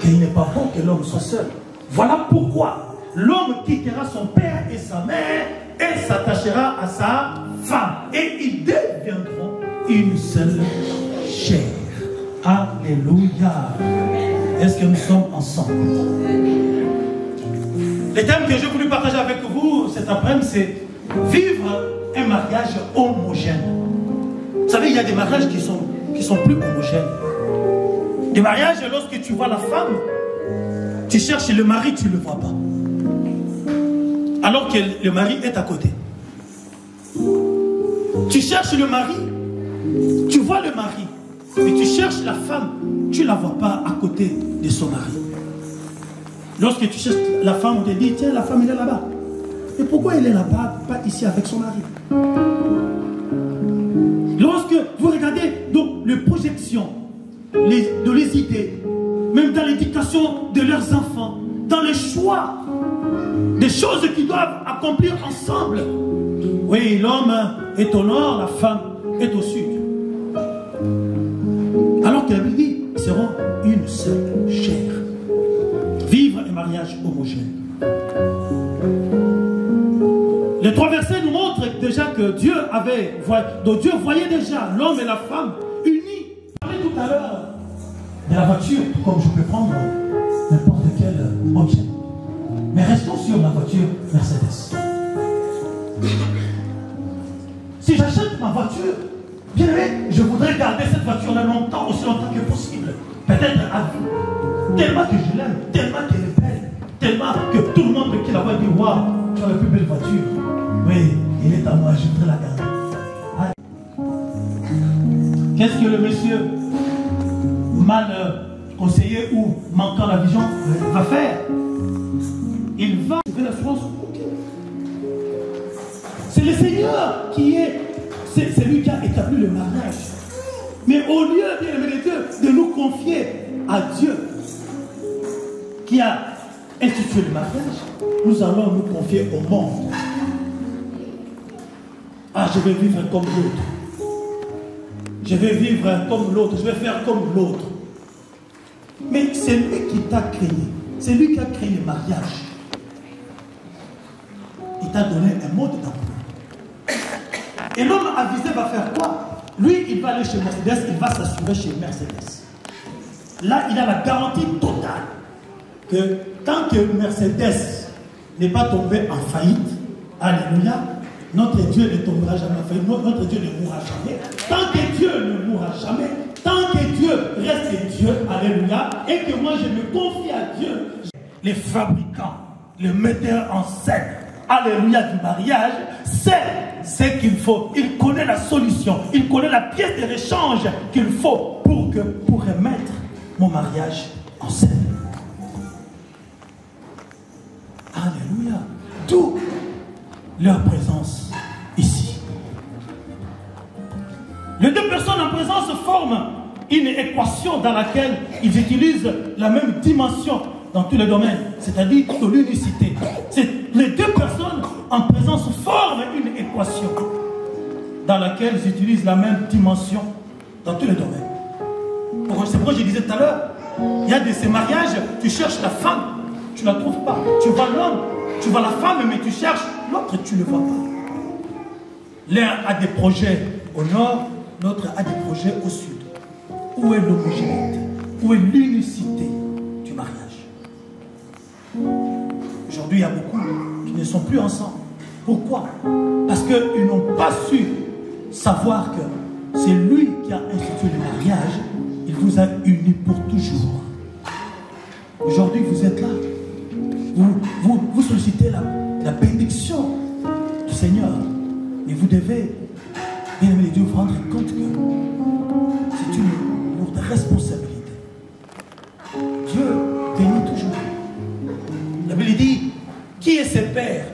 Qu'il n'est pas bon que l'homme soit seul. Voilà pourquoi l'homme quittera son père et sa mère et s'attachera à sa femme. Et ils deviendront une seule chair. Alléluia. Est-ce que nous sommes ensemble? Le thème que j'ai voulu partager avec vous cet après-midi, c'est vivre un mariage homogène. Vous savez, il y a des mariages qui sont plus homogènes. Des mariages, lorsque tu vois la femme, tu cherches le mari, tu ne le vois pas. Alors que le mari est à côté. Tu cherches le mari, tu vois le mari, mais tu cherches la femme, tu ne la vois pas à côté de son mari. Lorsque tu cherches la femme, on te dit, tiens, la femme, elle est là-bas. Et pourquoi elle est là-bas, pas ici avec son mari? Lorsque vous regardez donc les projections de les idées, même dans l'éducation de leurs enfants, dans les choix, des choses qu'ils doivent accomplir ensemble. Oui, l'homme est au nord, la femme est au sud. Alors que la Bible dit, ils seront une seule chair. Vivre un mariage homogène. Les trois versets nous montrent déjà que Dieu voyait déjà l'homme et la femme unis. Je parlais tout à l'heure de la voiture, comme je peux prendre n'importe quel objet. Mais restons sur la voiture Mercedes. Si j'achète ma voiture, bien aimé, je voudrais garder cette voiture-là longtemps, aussi longtemps que possible. Peut-être à vie. Tellement que je l'aime, tellement qu'elle est belle, tellement que tout le monde qui la voit dit, waouh, tu as la plus belle voiture. Oui, il est à moi, je voudrais la garder. Qu'est-ce que le monsieur mal conseillé ou manquant la vision va faire? Il va trouver l'assurance. C'est le Seigneur qui est, c'est lui qui a établi le mariage. Mais au lieu, bien aimé de Dieu, de nous confier à Dieu, qui a institué le mariage, nous allons nous confier au monde. Ah, je vais vivre comme l'autre. Je vais vivre comme l'autre. Je vais faire comme l'autre. Mais c'est lui qui t'a créé. C'est lui qui a créé le mariage. il t'a donné un mode d'emploi. Et l'homme avisé va faire quoi? Lui, il va aller chez Mercedes, il va s'assurer chez Mercedes. Là, il a la garantie totale que tant que Mercedes n'est pas tombé en faillite, alléluia, notre Dieu ne tombera jamais en faillite, notre Dieu ne mourra jamais. Tant que Dieu ne mourra jamais, tant que Dieu reste Dieu, alléluia, et que moi je me confie à Dieu. Les fabricants, les metteurs en scène, alléluia, du mariage, c'est ce qu'il faut. Il connaît la solution, il connaît la pièce de rechange qu'il faut pour remettre mon mariage en scène. Alléluia. D'où leur présence ici. Les deux personnes en présence forment une équation dans laquelle ils utilisent la même dimension dans tous les domaines, c'est-à-dire de l'unicité. Les deux personnes en présence forment une équation dans laquelle ils utilisent la même dimension dans tous les domaines. C'est pourquoi je disais tout à l'heure, il y a de ces mariages, tu cherches la femme, tu ne la trouves pas. Tu vois l'homme, tu vois la femme, mais tu cherches l'autre, tu ne le vois pas. L'un a des projets au nord, l'autre a des projets au sud. Où est l'homogénéité? Où est l'unicité du mariage? Aujourd'hui, il y a beaucoup qui ne sont plus ensemble. Pourquoi? Parce qu'ils n'ont pas su savoir que c'est lui qui a institué le mariage. Il vous a unis pour toujours. Aujourd'hui, vous êtes là. Vous sollicitez la bénédiction du Seigneur. Et vous devez, bien aimé Dieu, vous rendre compte que c'est une lourde responsabilité. Dieu bénit toujours. La Bible dit, qui est ce père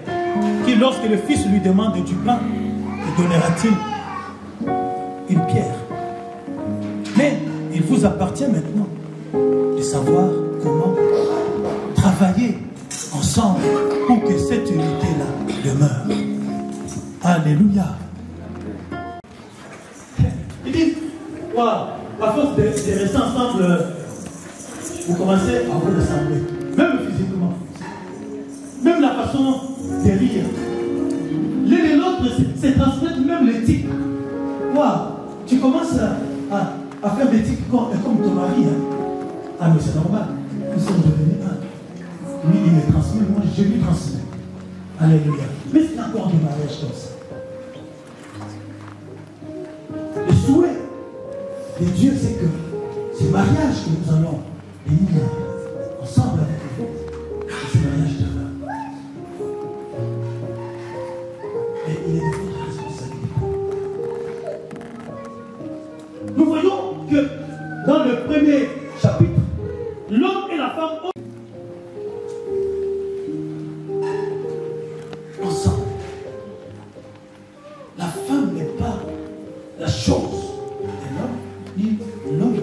qui, lorsque le fils lui demande du pain, lui donnera-t-il une pierre? Mais il vous appartient maintenant de savoir comment travailler ensemble pour que cette unité-là demeure. Alléluia. Il dit, wow, à force de rester ensemble, vous commencez à vous ressembler, même physiquement, même la façon de rire. L'un et l'autre se transmettent même les tics. Wow, tu commences à faire des tics comme ton mari. Hein. Ah mais c'est normal, nous sommes devenus un. Lui il me transmet, moi je lui transmets. Alléluia. Mais c'est encore du mariage comme ça. Le souhait de Dieu, c'est que ce mariage que nous allons bénir ensemble avec vous, ce mariage demeure. Et il est de votre responsabilité. Nous voyons que dans le premier chapitre, l'homme et la femme ensemble. La femme n'est pas la chose de l'homme, ni l'homme.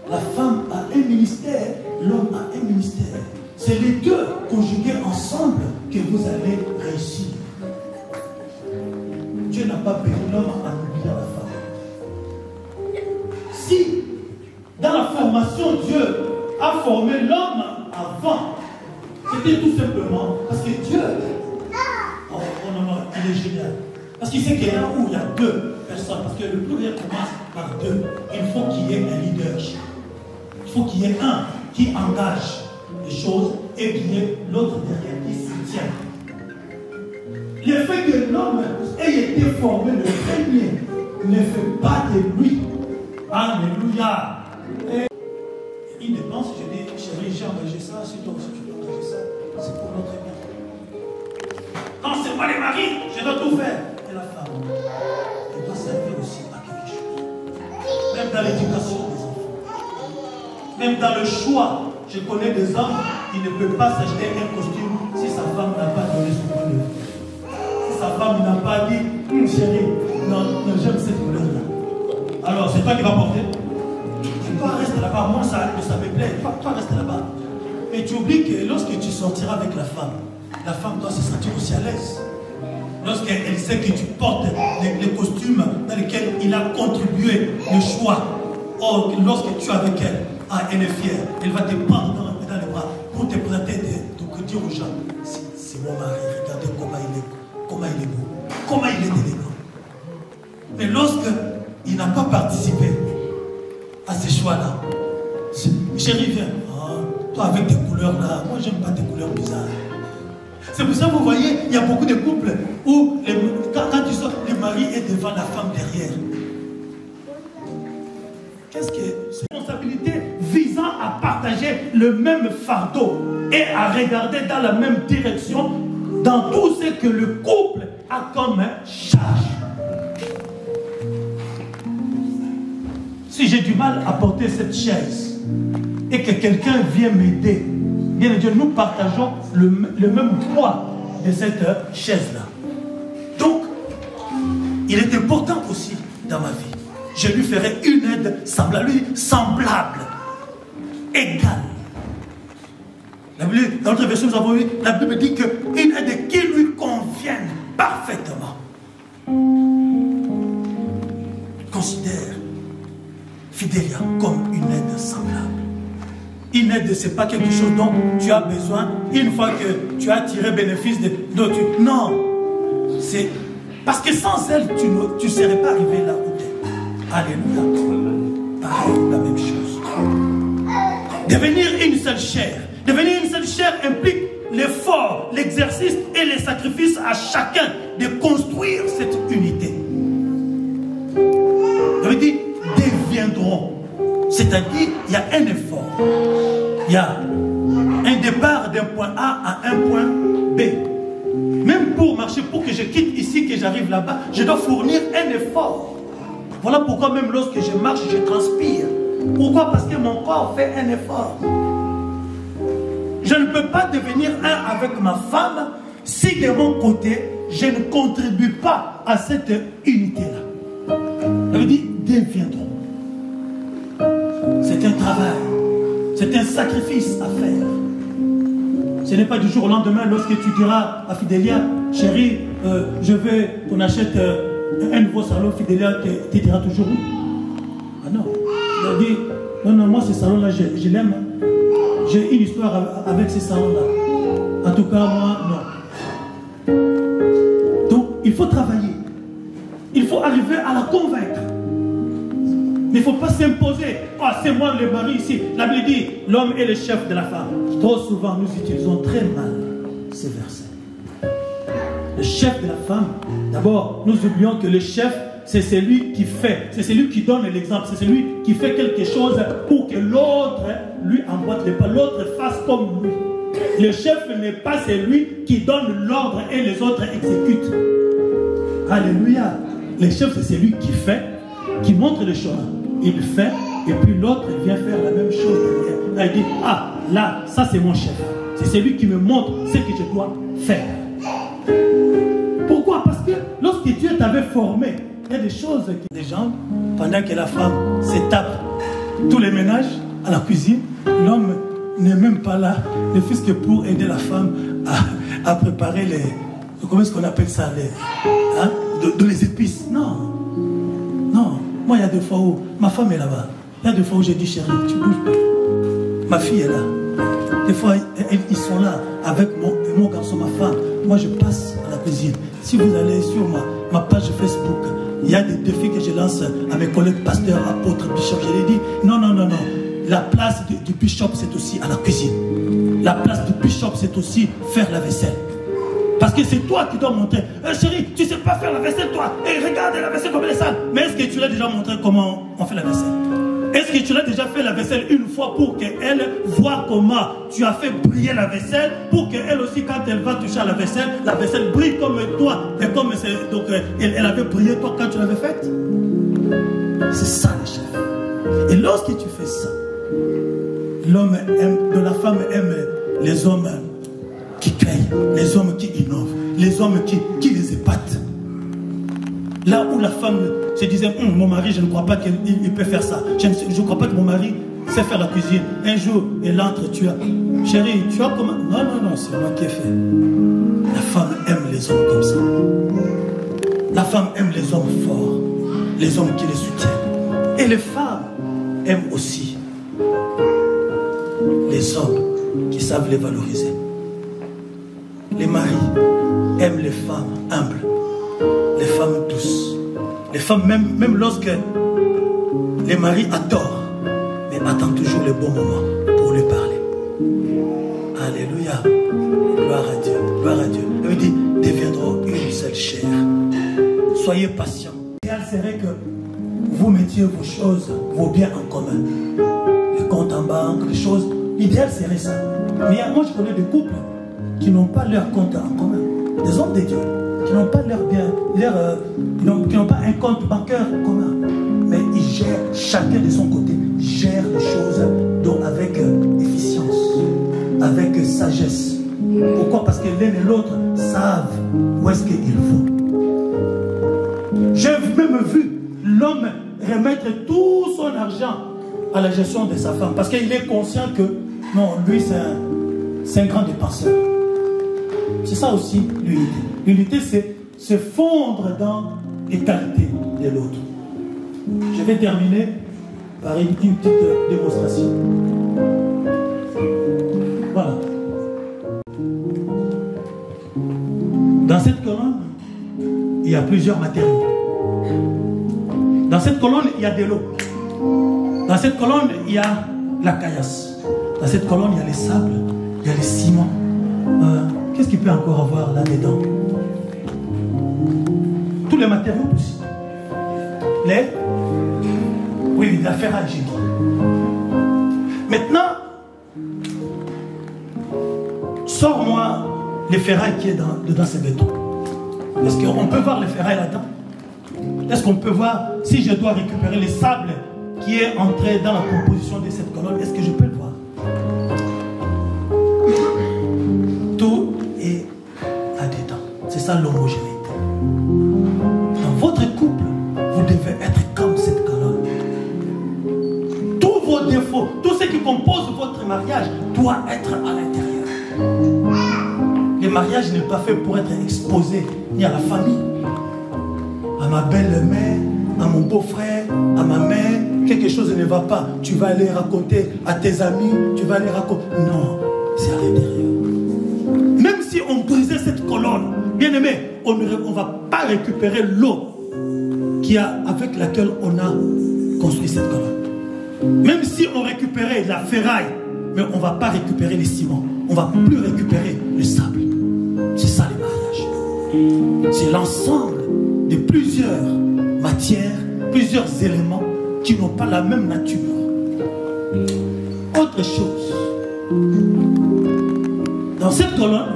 La femme a un ministère, l'homme a un ministère. C'est les deux conjugués ensemble que vous allez réussir. Dieu n'a pas béni l'homme en oubliant la femme. Si dans la formation, Dieu a formé l'homme avant, c'était tout simplement parce que Dieu, il est génial. Parce qu'il sait qu'il y a où il y a deux personnes, parce que le pluriel commence par deux. Il faut qu'il y ait un leadership. Il faut qu'il y ait un qui engage les choses et qu'il y ait l'autre derrière qui soutient. Le fait que l'homme ait été formé le premier ne fait pas de lui. Alléluia. Et il dépense, je dis, chérie, j'ai engagé ça, si toi aussi tu dois engager ça, c'est pour notre bien. Quand c'est pas les maris, je dois tout faire. Et la femme, elle doit servir aussi à quelque chose. Même dans l'éducation des enfants. Même dans le choix. Je connais des hommes qui ne peuvent pas s'acheter un costume si sa femme n'a pas donné son point de vue. Si sa femme n'a pas dit, chérie, non, j'aime cette couleur-là. Alors, c'est toi qui vas porter. Et toi, reste là-bas. Moi, ça me plaît. Toi, reste là-bas. Et tu oublies que lorsque tu sortiras avec la femme doit se sentir aussi à l'aise. Lorsqu'elle sait que tu portes les costumes dans lesquels il a contribué le choix. Or, lorsque tu es avec elle, elle est fière. Elle va te prendre dans les bras pour te présenter, de dire aux gens, c'est mon mari, regardez comment il est beau, comment il est élégant. Mais lorsqu'il n'a pas participé à ces choix-là, chérie, viens, toi avec tes couleurs là, moi j'aime pas tes couleurs bizarres. C'est pour ça que vous voyez, il y a beaucoup de couples où quand tu sors, le mari est devant la femme derrière. Qu'est-ce que c'est? Responsabilité visant à partager le même fardeau et à regarder dans la même direction dans tout ce que le couple a comme charge. Si j'ai du mal à porter cette chaise et que quelqu'un vient m'aider, bien Dieu, nous partageons le même poids de cette chaise-là. Donc, il est important aussi dans ma vie. Je lui ferai une aide semblable, égale. Dans notre version, nous avons vu, la Bible dit qu'une aide qui lui convienne parfaitement. Considère Fidélia comme une aide semblable. Une aide, ce n'est pas quelque chose dont tu as besoin une fois que tu as tiré bénéfice d'autres. Non, c'est parce que sans elle, tu ne serais pas arrivé là où tu es. Alléluia. Pareil, la même chose. Devenir une seule chair. Devenir une seule chair implique l'effort, l'exercice et les sacrifices à chacun de construire cette unité. Ça veut dire deviendront. C'est-à-dire, il y a un effort. Il y a un départ d'un point A à un point B. Même pour marcher, pour que je quitte ici, que j'arrive là-bas, je dois fournir un effort. Voilà pourquoi même lorsque je marche, je transpire. Pourquoi? Parce que mon corps fait un effort. Je ne peux pas devenir un avec ma femme si de mon côté, je ne contribue pas à cette unité-là. Ça veut dire, deviendront. C'est un travail. C'est un sacrifice à faire. Ce n'est pas du jour au lendemain lorsque tu diras à Fidélia, chérie, je veux qu'on achète un nouveau salon. Fidélia te dira toujours oui. Ah non. Il a dit, non, moi ce salon-là, je l'aime. J'ai une histoire avec ce salon-là. En tout cas, moi, non. Donc, il faut travailler. Il faut arriver à la convaincre. Mais il ne faut pas s'imposer. Ah, c'est moi le mari ici. La Bible dit, l'homme est le chef de la femme. Trop souvent, nous utilisons très mal ces versets. Le chef de la femme, d'abord, nous oublions que le chef, c'est celui qui fait, c'est celui qui donne l'exemple, c'est celui qui fait quelque chose pour que l'autre lui emboîte les pas, l'autre fasse comme lui. Le chef n'est pas celui qui donne l'ordre et les autres exécutent. Alléluia. Le chef, c'est celui qui fait, qui montre le chemin. Il fait, et puis l'autre vient faire la même chose derrière. Là, il dit, ah, là, ça c'est mon chef. C'est celui qui me montre ce que je dois faire. Pourquoi? Parce que lorsque Dieu t'avait formé, il y a des choses que les gens, pendant que la femme se tape tous les ménages à la cuisine, l'homme n'est même pas là, ne fût-ce que pour aider la femme à préparer les... Comment est-ce qu'on appelle ça, de les épices. Non. Non. Moi, il y a des fois où ma femme est là-bas. Il y a des fois où j'ai dit, chérie, tu bouges pas. Ma fille est là. Des fois, ils sont là avec mon garçon, ma femme. Moi, je passe à la cuisine. Si vous allez sur ma page Facebook, il y a des défis que je lance à mes collègues pasteurs, apôtres, bishops. Je leur dis, non. La place du bishop, c'est aussi à la cuisine. La place du bishop, c'est aussi faire la vaisselle. Parce que c'est toi qui dois montrer. Chérie, tu ne sais pas faire la vaisselle, toi. Et regarde la vaisselle comme elle est sale. Mais est-ce que tu l'as déjà montré comment on fait la vaisselle? Est-ce que tu l'as déjà fait la vaisselle une fois pour qu'elle voit comment tu as fait briller la vaisselle, pour qu'elle aussi, quand elle va toucher à la vaisselle brille comme toi. Et comme donc, elle avait brillé toi quand tu l'avais faite. C'est ça le chef. Et lorsque tu fais ça, l'homme aime, la femme aime les hommes qui créent, les hommes qui innovent, les hommes qui les épatent. Là où la femme se disait, mon mari, je ne crois pas qu'il peut faire ça. Je ne crois pas que mon mari sait faire la cuisine. Un jour, elle entre, tu as, chérie, tu as comment? Non, c'est moi qui ai fait. La femme aime les hommes comme ça. La femme aime les hommes forts, les hommes qui les soutiennent. Et les femmes aiment aussi les hommes qui savent les valoriser. Les maris aime les femmes humbles, les femmes douces. Les femmes, même lorsque les maris a tort, mais attendent toujours le bon moment pour lui parler. Alléluia. Gloire à Dieu. Gloire à Dieu. Il dit, deviendront une seule chair. Soyez patients. L'idéal serait que vous mettiez vos choses, vos biens en commun. Les comptes en banque, les choses. L'idéal serait ça. Mais moi je connais des couples qui n'ont pas leur compte en commun. Des hommes de Dieu qui n'ont pas leur bien, qui n'ont pas un compte bancaire commun. Mais ils gèrent chacun de son côté, ils gèrent les choses avec efficience, avec sagesse. Pourquoi? Parce que l'un et l'autre savent où est-ce qu'il faut. J'ai même vu l'homme remettre tout son argent à la gestion de sa femme parce qu'il est conscient que non, lui c'est un grand dépenseur. C'est ça aussi l'unité. L'unité c'est se fondre dans les qualités de l'autre. Je vais terminer par une petite démonstration. Voilà. Dans cette colonne, il y a plusieurs matériaux. Dans cette colonne, il y a de l'eau. Dans cette colonne, il y a la caillasse. Dans cette colonne, il y a les sables, il y a les ciments. Qu'est-ce qu'il peut encore avoir là-dedans? Tous les matériaux possibles. Oui, la ferraille, j'ai dit. Maintenant, sors-moi les ferrailles qui est dedans ces bétons. Est-ce qu'on peut voir les ferrailles là-dedans? Est-ce qu'on peut voir si je dois récupérer les sables qui est entré dans la composition de cette colonne? Est-ce que je peux le voir? Tout est là-dedans. C'est ça l'homogénéité. Dans votre couple, vous devez être comme cette colonne. Tous vos défauts, tout ce qui compose votre mariage doit être à l'intérieur. Le mariage n'est pas fait pour être exposé ni à la famille, à ma belle-mère, à mon beau-frère, à ma mère. Quelque chose ne va pas, tu vas aller raconter à tes amis, tu vas aller raconter. Non, c'est à l'intérieur. Même si on brisait cette colonne, bien aimé, on ne va pas récupérer l'eau avec laquelle on a construit cette colonne. Même si on récupérait la ferraille, mais on ne va pas récupérer les ciments, on ne va plus récupérer le sable. C'est ça les mariages. C'est l'ensemble de plusieurs matières, plusieurs éléments qui n'ont pas la même nature. Autre chose, dans cette colonne,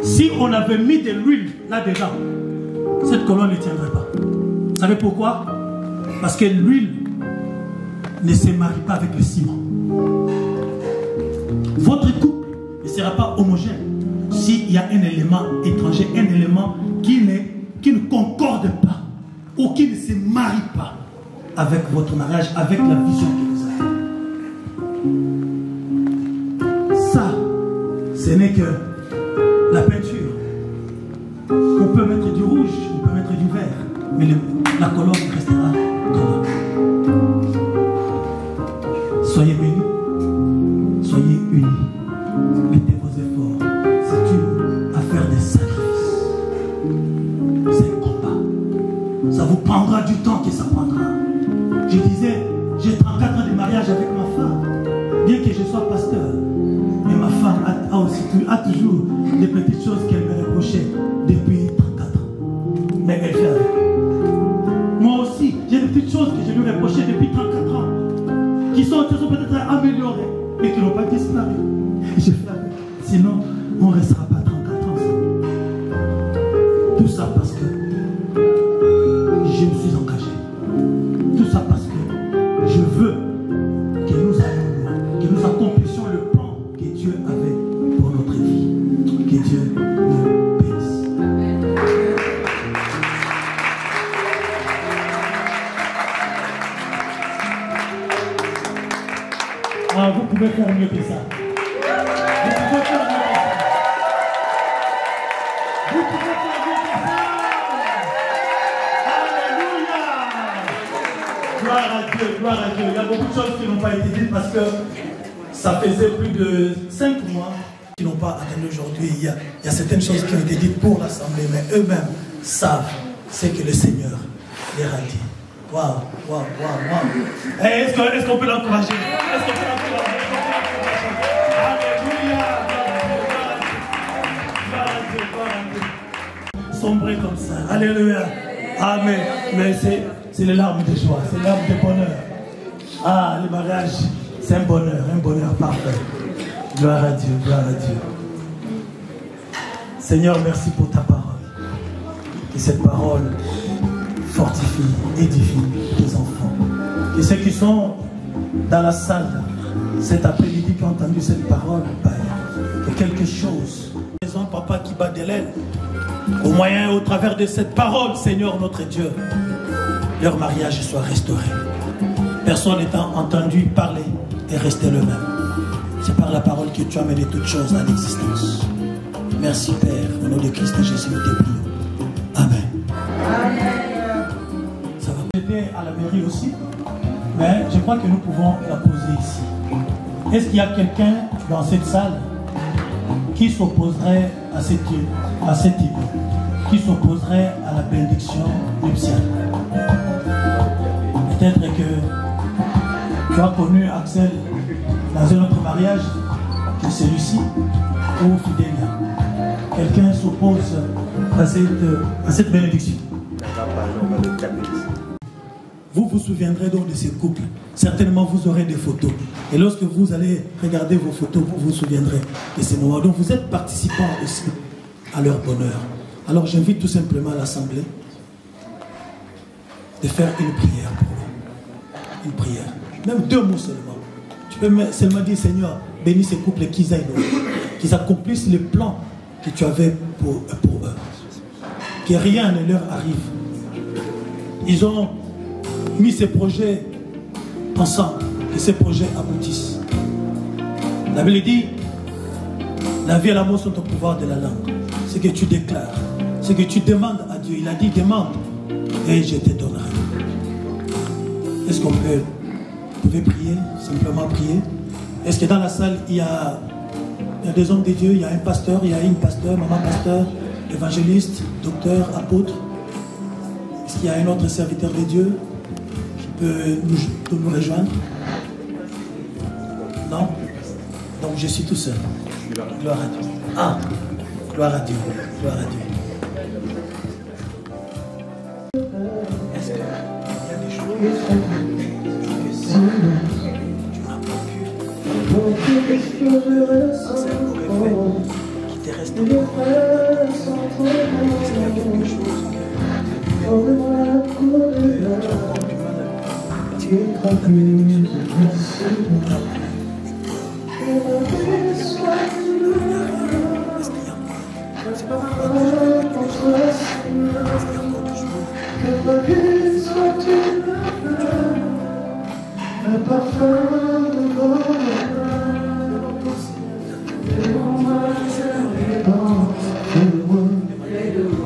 si on avait mis de l'huile là-dedans, cette colonne ne tiendrait pas. Vous savez pourquoi? Parce que l'huile ne se marie pas avec le ciment. Votre couple ne sera pas homogène s'il y a un élément étranger, un élément qui ne concorde pas ou qui ne se marie pas avec votre mariage, avec la vision que vous avez. Ça, ce n'est que la peinture. On peut mettre du rouge, on peut mettre du vert, mais la colonne restera colonne. Soyez bénis, soyez unis, mettez vos efforts. C'est une affaire de sacrifice. C'est un combat. Ça vous prendra du temps que ça prendra. Je disais, j'ai 34 ans de mariage avec ma femme, bien que je sois pasteur. Mais ma femme a toujours des petites choses qu'elle me reprochait depuis 34 ans. Mais elle fait avec. Moi aussi, j'ai des petites choses que je lui reprochais depuis 34 ans, qui sont peut-être améliorées, mais qui n'ont pas disparu. Et je fais avec. Sinon, on ne restera pas 34 ans ensemble. Tout ça parce que je me suis engagé. Tout ça parce que je veux que nous allions loin, que nous accomplissions le plan que Dieu avait pour notre vie. Que Dieu nous bénisse. Ah, vous pouvez faire mieux que ça. Vous pouvez faire mieux que ça. Vous pouvez faire mieux que ça. Alléluia. Gloire à Dieu, gloire à Dieu. Il y a beaucoup de choses qui n'ont pas été dites parce que ça faisait plus de 5 mois Qui n'ont pas attendu aujourd'hui, il y a certaines choses qui ont été dites pour l'Assemblée, mais eux-mêmes savent ce que le Seigneur leur a dit. Waouh, waouh, waouh, waouh. Est-ce qu'on peut l'encourager? Est-ce qu'on peut l'encourager? Alléluia. Sombrer comme ça. Alléluia. Amen. Mais c'est les larmes de joie, c'est les larmes de bonheur. Ah, le mariage, c'est un bonheur parfait. Gloire à Dieu, gloire à Dieu. Seigneur, merci pour ta parole. Que cette parole fortifie, édifie tes enfants. Et ceux qui sont dans la salle cet après-midi qui ont entendu cette parole, Père, que quelque chose, maison, papa qui bat de l'aile, au moyen et au travers de cette parole, Seigneur notre Dieu, leur mariage soit restauré. Personne n'étant entendu parler et rester le même. C'est par la parole que tu as mené toutes choses à l'existence. Merci Père, au nom de Christ et Jésus, nous te prions. Amen. Amen. Ça va peut-être à la mairie aussi, mais je crois que nous pouvons la poser ici. Est-ce qu'il y a quelqu'un dans cette salle qui s'opposerait à cette idée, qui s'opposerait à la bénédiction nuptiale? Peut-être que tu as connu Axel dans un autre mariage que celui-ci, ou Fidélia. Quelqu'un s'oppose à cette bénédiction. Vous vous souviendrez donc de ces couples. Certainement, vous aurez des photos. Et lorsque vous allez regarder vos photos, vous vous souviendrez de ces moments. Donc, vous êtes participants aussi à leur bonheur. Alors, j'invite tout simplement l'Assemblée de faire une prière pour eux. Une prière. Même 2 mots seulement. Tu peux seulement dire, Seigneur, bénis ces couples qu'ils accomplissent le plan que tu avais pour eux. Que rien ne leur arrive. Ils ont mis ces projets ensemble, que ces projets aboutissent. La Bible dit, la vie et la mort sont au pouvoir de la langue. Ce que tu déclares, ce que tu demandes à Dieu, il a dit, demande et je te donnerai. Est-ce qu'on peut... Vous pouvez prier, simplement prier. Est-ce que dans la salle, il y a des hommes de Dieu, il y a un pasteur, il y a une pasteur, maman pasteur, évangéliste, docteur, apôtre? Est-ce qu'il y a un autre serviteur de Dieu qui peut nous rejoindre? Non? Donc je suis tout seul. Gloire à Dieu. Ah! Gloire à Dieu. Gloire à Dieu. Est-ce qu'il y a des choses tu n'as pas pu, c'est un mauvais fait qui t'est resté pour moi. Est-ce qu'il y a quelque chose que tu as du mal à le parfum de bonheur,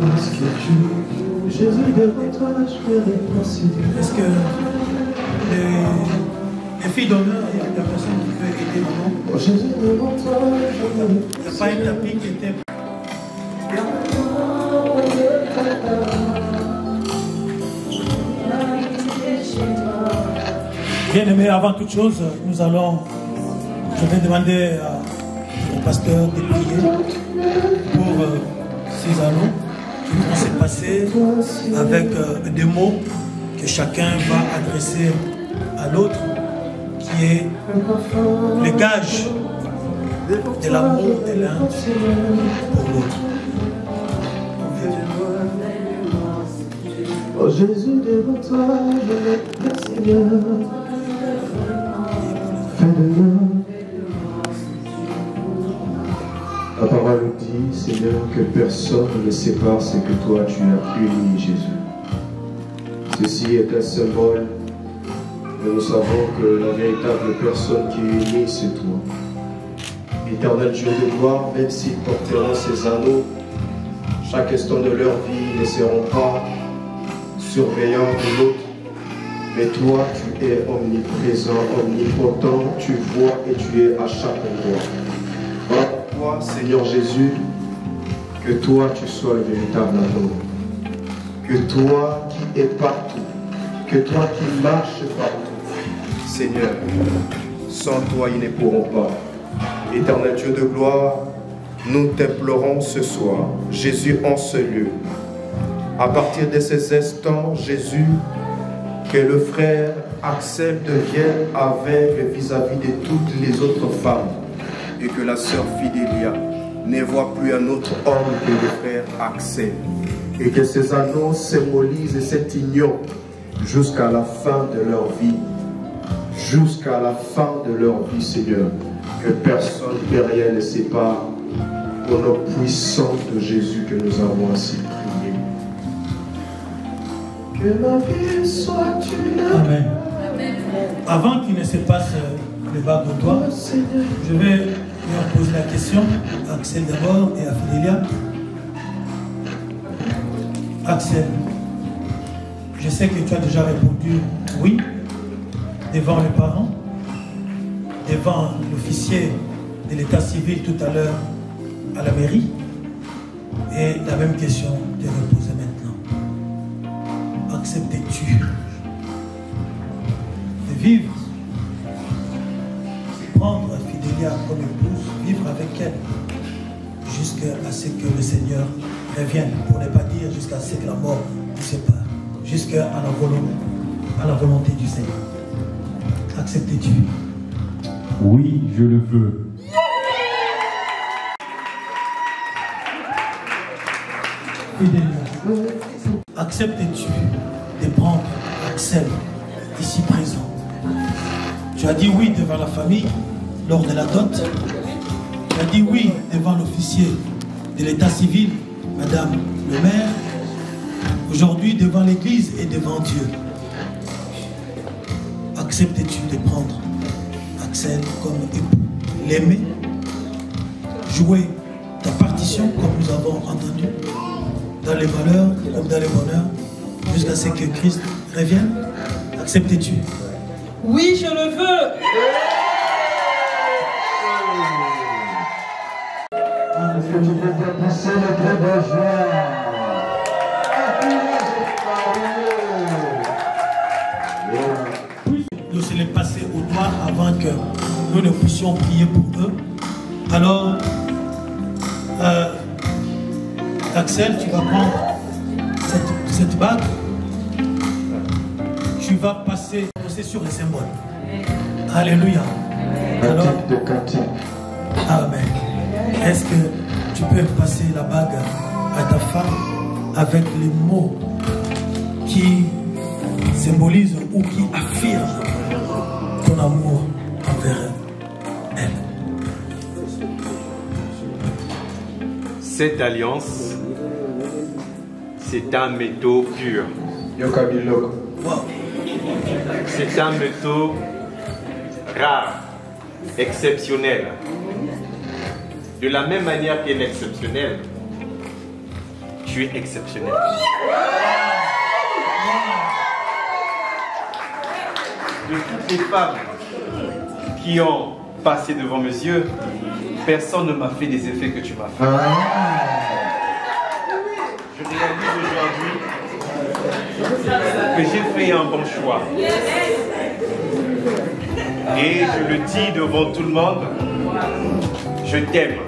parce que tu, Jésus devant toi, je vais réconcilier. Est-ce que les filles d'honneur, il y a des personnes qui peuvent aider maman? Jésus devant toi, je vais. Il n'y a pas un tapis qui était. Bien aimé, avant toute chose, je vais demander au pasteur de prier pour ces anneaux qui vont se passer avec des mots que chacun va adresser à l'autre, qui est le gage de l'amour de l'un pour l'autre. Oh Jésus, devant toi, je vais, Seigneur. La parole dit, Seigneur, que personne ne sépare ce que toi tu as uni, Jésus. Ceci est un symbole, mais nous savons que la véritable personne qui est unie, c'est toi. Éternel Dieu de gloire, même s'ils porteront ces anneaux, chaque instant de leur vie, ils ne seront pas surveillants de l'autre. Mais toi, tu es omniprésent, omnipotent, tu vois et tu es à chaque endroit. Voilà pourquoi choix, Seigneur Jésus, que toi tu sois le véritable amour. Que toi qui es partout, que toi qui marches partout, Seigneur, sans toi ils ne pourront pas. Éternel Dieu de gloire, nous t'implorons ce soir, Jésus en ce lieu. À partir de ces instants, Jésus, que le frère Axel devienne aveugle vis-à-vis de toutes les autres femmes et que la sœur Fidélia ne voit plus un autre homme que le frère Axel. Et que ces annonces symbolisent cette union jusqu'à la fin de leur vie. Jusqu'à la fin de leur vie, Seigneur. Que personne et rien ne sépare au nom puissant de Jésus que nous avons ainsi prié. Que ma vie soit une... Amen. Avant qu'il ne se passe le bas de toi, je vais leur poser la question à Axel d'abord et à Fidélia. Axel, je sais que tu as déjà répondu oui devant les parents, devant l'officier de l'état civil tout à l'heure à la mairie. Et la même question te reposer maintenant. Acceptes-tu de vivre, prendre Fidélia comme épouse, vivre avec elle jusqu'à ce que le Seigneur revienne, pour ne pas dire jusqu'à ce que la mort nous sépare, jusqu'à la volonté du Seigneur. Acceptes-tu? Oui, je le veux. Fidélia, acceptes-tu de prendre Axel ici présent? Tu as dit oui devant la famille lors de la dot. Tu as dit oui devant l'officier de l'état civil, Madame le maire. Aujourd'hui devant l'église et devant Dieu. Acceptes-tu de prendre Axel comme époux, l'aimer, jouer ta partition comme nous avons entendu, dans les malheurs comme dans les bonheurs, jusqu'à ce que Christ revienne? Acceptes-tu? Oui, je le veux. Est-ce que tu peux faire pousser le cri de joie? Nous se les passer au doigt avant que nous ne puissions prier pour eux. Alors, Axel, tu vas prendre cette bague. Tu vas passer sur les symboles. Alléluia. Alors, Amen. Est-ce que tu peux passer la bague à ta femme avec les mots qui symbolisent ou qui affirment ton amour envers elle? Cette alliance, c'est un métaux pur. Wow. C'est un métaux rare, exceptionnel. De la même manière qu'elle est exceptionnelle, tu es exceptionnel. De toutes les femmes qui ont passé devant mes yeux, personne ne m'a fait des effets que tu m'as fait. Je réalise aujourd'hui que j'ai fait un bon choix. Et je le dis devant tout le monde, je t'aime.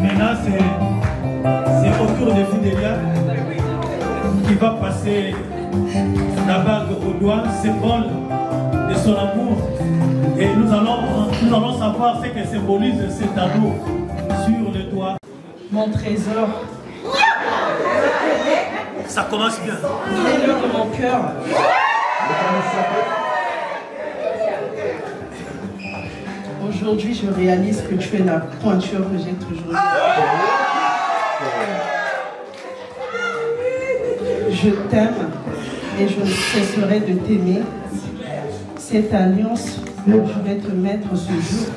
Maintenant, c'est au tour de Fidélia qui va passer la bague au doigt, symbole de son amour. Et nous allons savoir ce que symbolise cet amour sur le doigt. Mon trésor. Ça commence bien. Mets-le dans mon cœur. Aujourd'hui, je réalise que tu es la pointure que j'ai toujours eue. Je t'aime et je ne cesserai de t'aimer cette alliance que je vais te mettre ce jour,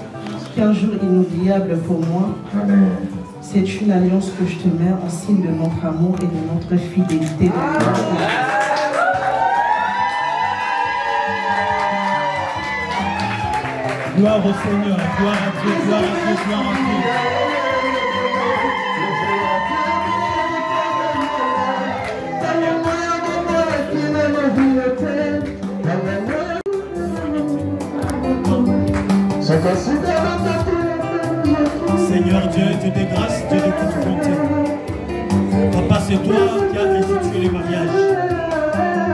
qui est un jour inoubliable pour moi. C'est une alliance que je te mets en signe de notre amour et de notre fidélité. Gloire au Seigneur, gloire à Dieu, gloire à Dieu, gloire à Dieu. Seigneur Dieu, Dieu des grâces, Dieu de toute bonté. Papa, c'est toi qui as institué le mariage.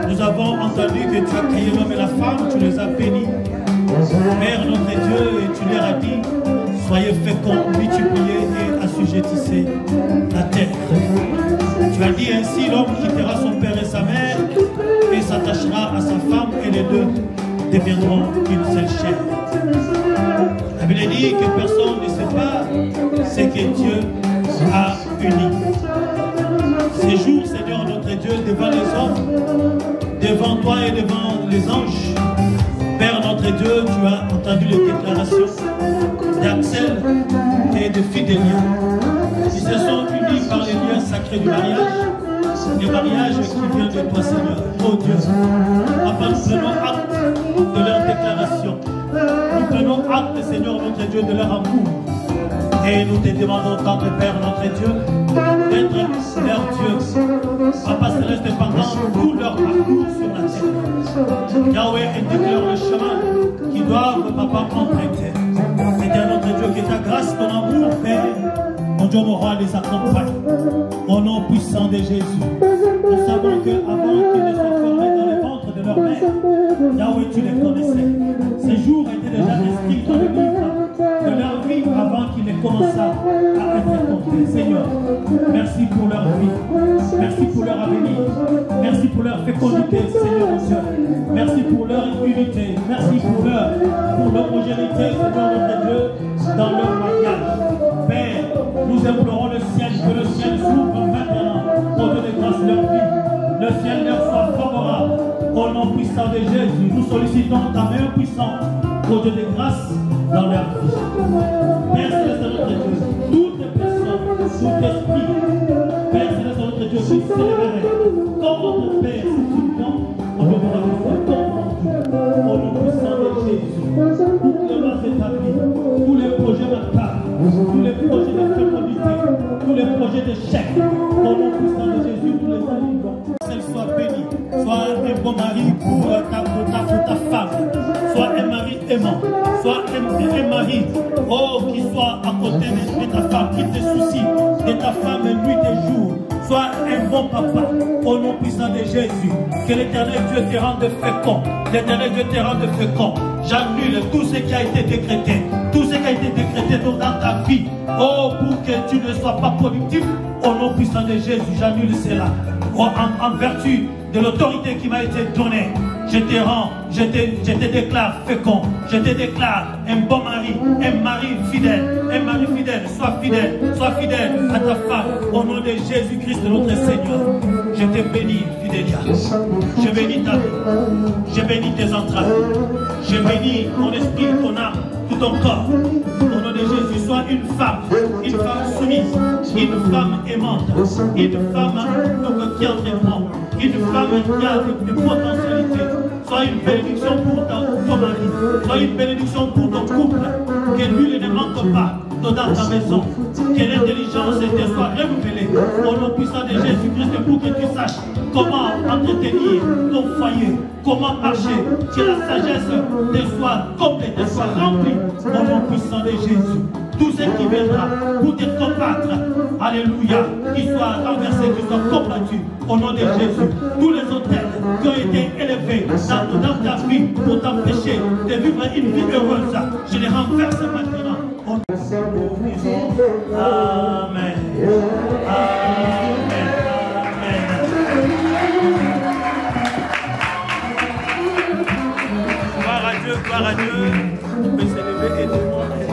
Nous avons entendu que tu as créé l'homme et la femme, tu les as bénis. Père notre Dieu, et tu leur as dit, soyez féconds, multipliez et assujettissez la terre. Tu as dit ainsi, l'homme quittera son père et sa mère et s'attachera à sa femme et les deux deviendront une seule chair. La Bible dit que personne ne sait pas ce que Dieu a uni. Ces jours, Seigneur notre Dieu, devant les hommes, devant toi et devant les anges, Père notre Dieu, tu as entendu les déclarations d'Axel et de Fidélia. Ils se sont unis par les liens sacrés du mariage, le mariage qui vient de toi, Seigneur. Oh Dieu, Papa, nous prenons acte de leur déclaration. Nous prenons acte, Seigneur notre Dieu, de leur amour. Et nous te demandons, tant que Père notre Dieu, d'être leur Dieu. Papa Céleste, pendant tout leur parcours sur la terre. Yahweh indique leur le chemin qu'ils doivent, Papa, emprunter. C'est notre Dieu, que ta grâce, ton amour, Père, mon Dieu, mon roi, les accompagne. Au nom puissant de Jésus. Nous savons qu'avant qu'ils ne soient formés dans le ventre de leur mère, Yahweh, tu les connaissais. Ces jours étaient déjà inscrits dans le livre de leur vie avant qu'ils ne commençaient à être comptés. Seigneur, merci pour leur vie. Merci pour leur avenir. Merci pour leur fécondité, Seigneur mon Dieu. Merci pour leur unité. Merci pour leur homogénéité, Seigneur notre Dieu, dans leur mariage. Père, nous implorons le ciel, que le ciel s'ouvre maintenant au Dieu de grâce leur vie. Le ciel leur soit favorable. Au nom puissant de Jésus, nous sollicitons ta main puissante au Dieu de grâce dans leur vie. Père Céleste notre Dieu, toutes les personnes, tout esprit, Père Céleste notre Dieu, qui s'élèverait contre Père, c'est une nom, on devra le faire contre Dieu. Au nom puissant de Jésus, toutes les lois établies, tous les projets macabres, tous les projets de fécondité, tous les projets d'échec, au nom puissant de Jésus, nous les annulons. Qu'elle soit bénie, soit un bon mari pour ta femme, soit un mari aimant, soit un mari qui soit à côté de ta femme, qui te soucie de ta femme nuit et jour, soit un bon papa, au nom puissant de Jésus, que l'éternel Dieu te rende fécond, l'éternel Dieu te rende fécond. J'annule tout ce qui a été décrété, tout ce qui a été décrété dans ta vie, pour que tu ne sois pas productif, au nom puissant de Jésus, j'annule cela. En vertu de l'autorité qui m'a été donnée, je te déclare fécond, je te déclare un bon mari, un mari fidèle, sois fidèle à ta femme, au nom de Jésus-Christ notre Seigneur. Je te bénis, Fidélia, je bénis ta vie, je bénis tes entrailles, je bénis ton esprit, ton âme, tout ton corps. Au nom de Jésus, sois une femme soumise, une femme aimante, une femme qui entreprend, une femme qui a de potentialités. Sois une bénédiction pour ton mari, sois une bénédiction pour ton couple, que l'huile ne manque pas dans ta maison, que l'intelligence te soit révélée au nom puissant de Jésus-Christ pour que tu saches comment entretenir ton foyer, comment marcher, que la sagesse te soit complète, te soit remplie au nom puissant de Jésus. Tout ce qui viendra pour te combattre, alléluia, qu'il soit renversé, qu'il soit combattu au nom de Jésus. Tous les hôtels qui ont été élevés dans ta vie pour t'empêcher de vivre une vie heureuse, je les renverse maintenant. Amen. Amen. Gloire à Dieu, gloire à Dieu. Vous pouvez s'élever et demander.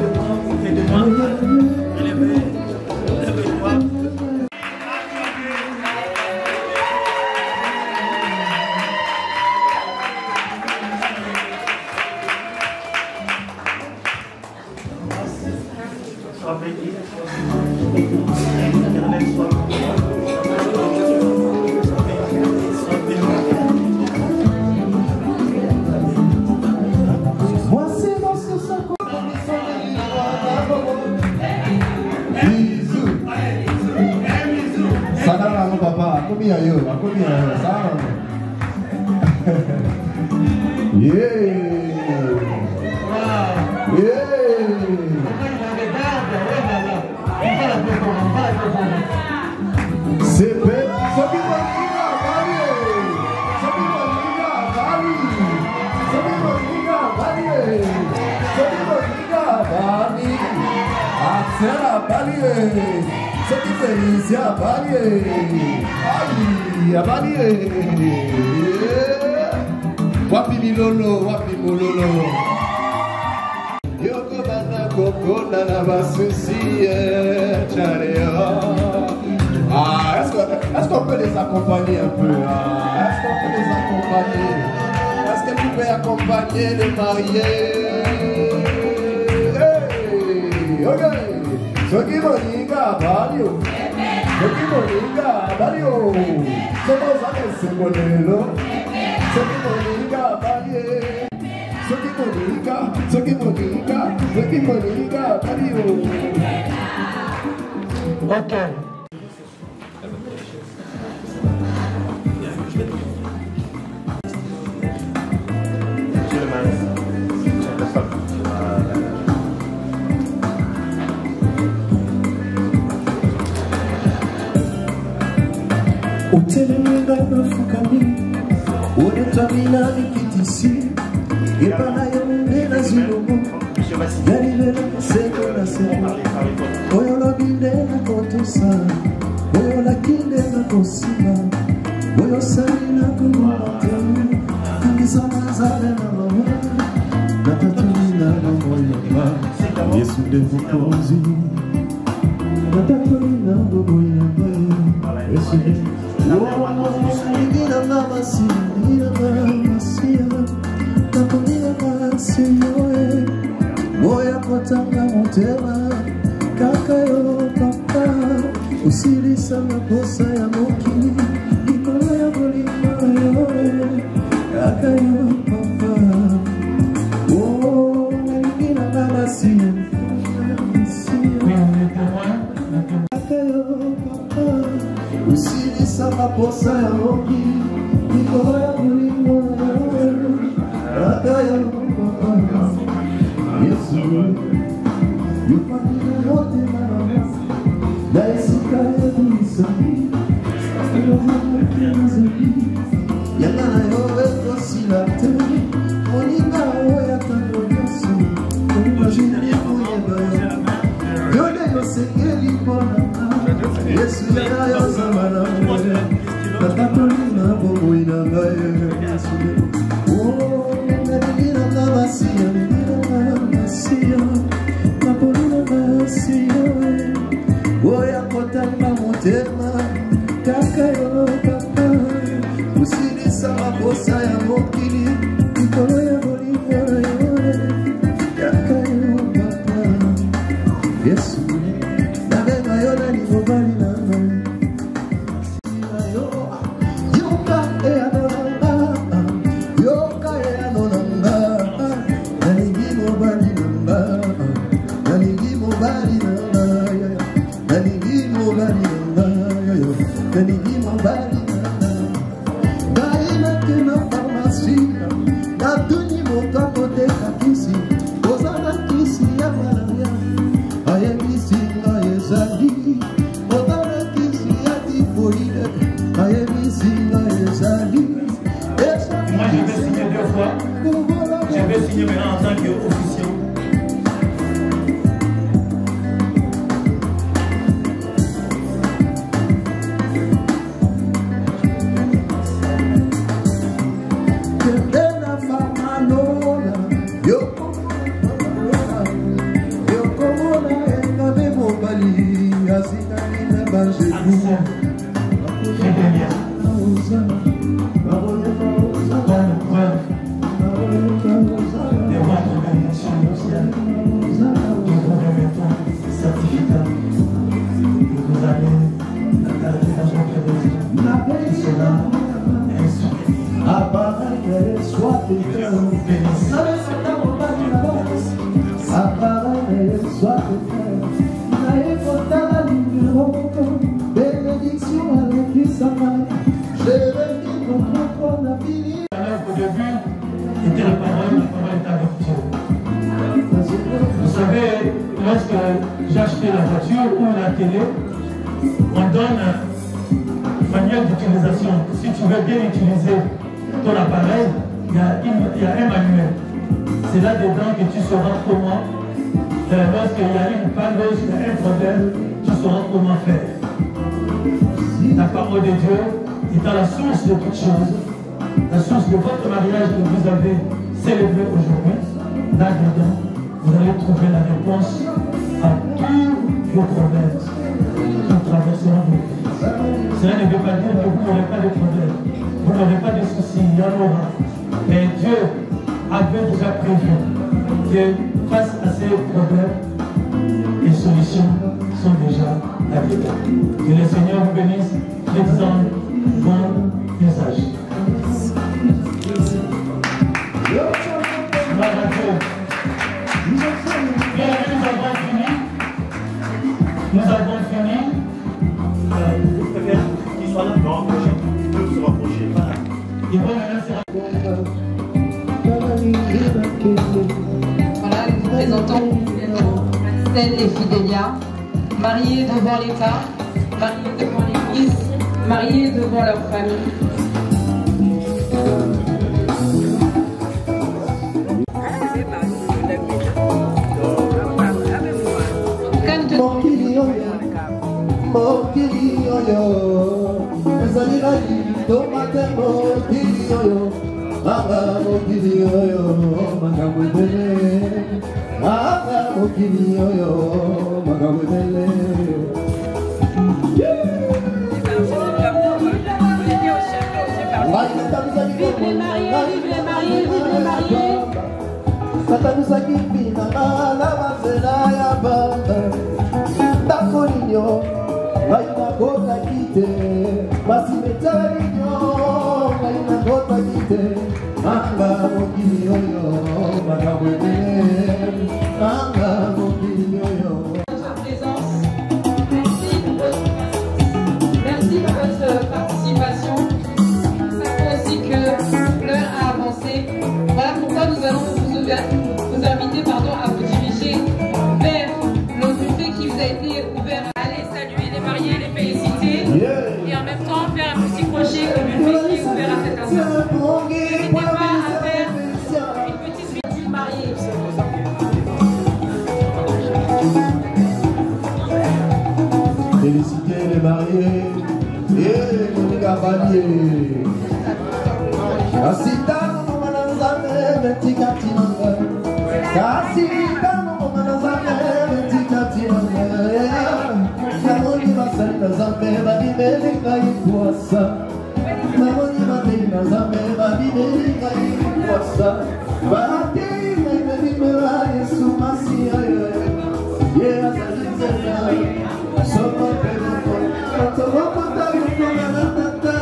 Lève-toi. Papa, come here, you. Come here, Sam. Yeah. C'est bête. Saki Felicia Balié, aïe, Balié. Wapi Milolo, wapi Mololo. Yoko bana koko nana basusi chalea. Ah, est-ce qu'on peut les accompagner un peu? Est-ce qu'on peut les accompagner? Est-ce que tu peux accompagner les mariés? Hey, ok. Soki moninga balio, soki moninga balio, somos anes semonelo, soki moninga balie, soki moninga balio. Okay. Utelemenga mafukami, unetamina nikitisi, ipana yonde na zilomo, yarivela seko na seko, oyo la binde na kotosa, oyo la kinde na kosima, oyo sali na kumate, angisa mazale na mama, natatuli na mamoyama, Yesu devukozi, natatuli na mamoyama, Yesu devukozi. Moya kotanga motema kaka yo papa usilisa makosa ya mokili ikolo ya bolima yo kaka yo papa oh ngina na masia kaka yo papa usilisa makosa ya mokili ikolo ya bolima yo kaka yo papa Yesu, you find me out in my house. There is a kind of peace of me. I don't have my feelings of me. Yana yo eto silate. Moninga oya tangoyasu. Imagine kuye bayo. Yode yo sengeli kona. Yesu ya yo zamana. Tatatolina bobo inangaye. Yesu. Oh, ngadina nabasiya. Oya kotanga motema kaka yo papa usilisa makosa ya mokili ikolo ya bolimo yo kaka yo papa Yesu nabenga yo na libobali na yoka eyanonanga yoka eyanonanga nalingi mobali nanga nalingi mobali nanga Moi je vais signer 2 fois. Je vais signer maintenant en tant qu'officier. lorsque j'ai acheté la voiture ou la télé, on donne une manière d'utilisation. Si tu veux bien utiliser ton appareil, il y a un manuel. C'est là-dedans que tu sauras comment, lorsqu'il y a une panne, lorsqu'il y a un problème, tu sauras comment faire. La parole de Dieu étant la source de toutes choses, la source de votre mariage que vous avez célébré aujourd'hui, là-dedans, vous allez trouver la réponse à tous vos problèmes qui traverseront vos vies. Cela ne veut pas dire que vous n'aurez pas de problèmes, vous n'aurez pas de soucis, il y en aura. Mais Dieu avait déjà prévu que face à ces problèmes, les solutions sont déjà là-dedans. Que le Seigneur vous bénisse, l'exemple, bon usage. Bien, nous avons fini. Nous avons fini. Vous préférez qu'il soit là? Non, il peut se rapprocher. Il va maintenant se Voilà, nous vous présentons Marcel et Fidelia, mariés devant l'État, mariés devant l'Église, mariés devant leur famille. Merci de votre participation. Sachez aussi que l'heure a avancé. Voilà pourquoi nous allons vous inviter à vous diriger vers le buffet qui vous a été ouvert. Allez saluer les mariés, les féliciter et en même temps faire un petit crochet au buffet qui est ouvert à cet instant. N'hésitez pas à faire une petite suite mariée. Féliciter les mariés et les cavaliers. Asita no manazame betikatinanga. Asita no manazame betikatinanga. Namoni masali na zambe babimeli kai kuasa. Namoni masali na zambe babimeli kai kuasa. Bati mebimela Yesu Masia. Yeah, azalizela. Soma peruko. Soma taruko na tata.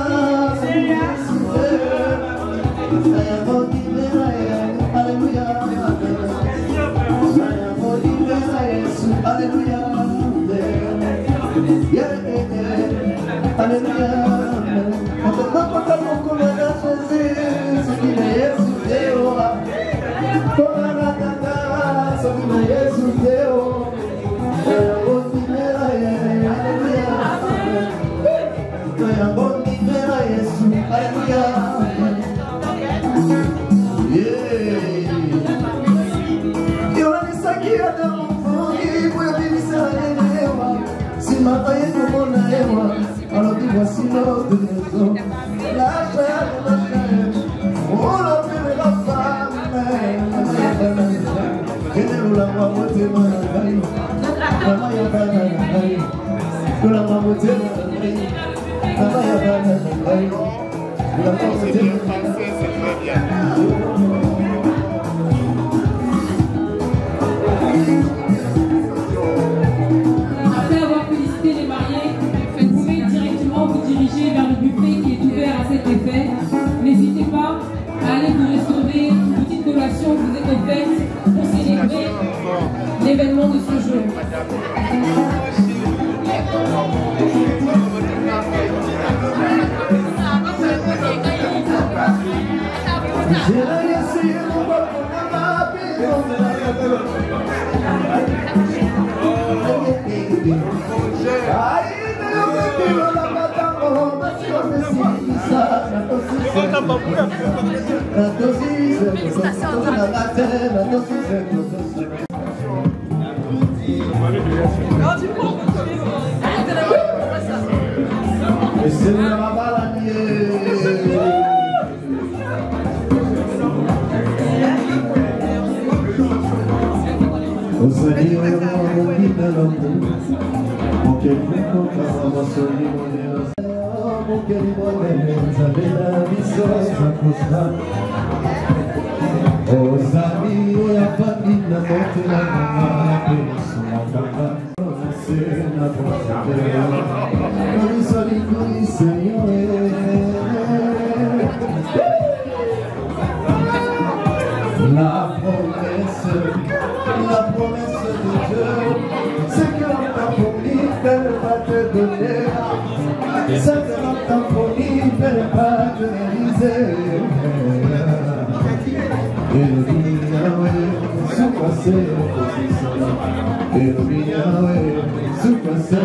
Alors tu vois silence de maison, la chair de ma chair, on l'appelle la femme, et nous la mamoté managaï, la maya banagaï, nous la mamoté managaï, la maya banagaï, nous la mamoté managaï. Après avoir félicité les mariés, vous pouvez directement vous diriger vers le buffet qui est ouvert à cet effet. N'hésitez pas à aller vous restaurer une petite collation que vous êtes offerte pour célébrer l'événement de ce jour. J'ai essayé mon La promesse de Dieu, c'est que l'on t'a promis, elle va te donner. C'est que l'on t'a promis, elle va te réaliser. Et le Yahweh, sous passé, et le Yahweh, sous passé,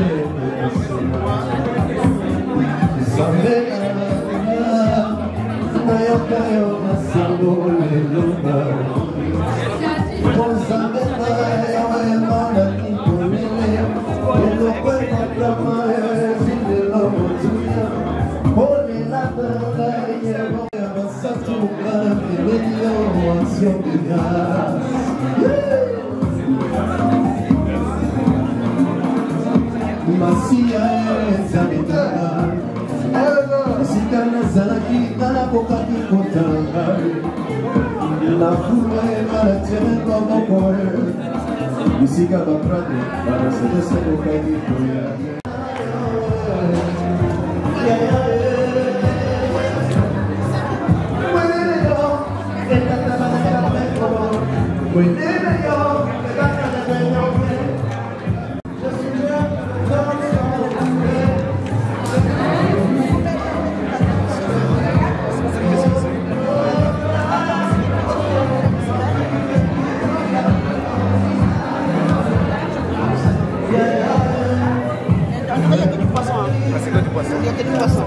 Il y a que du poisson.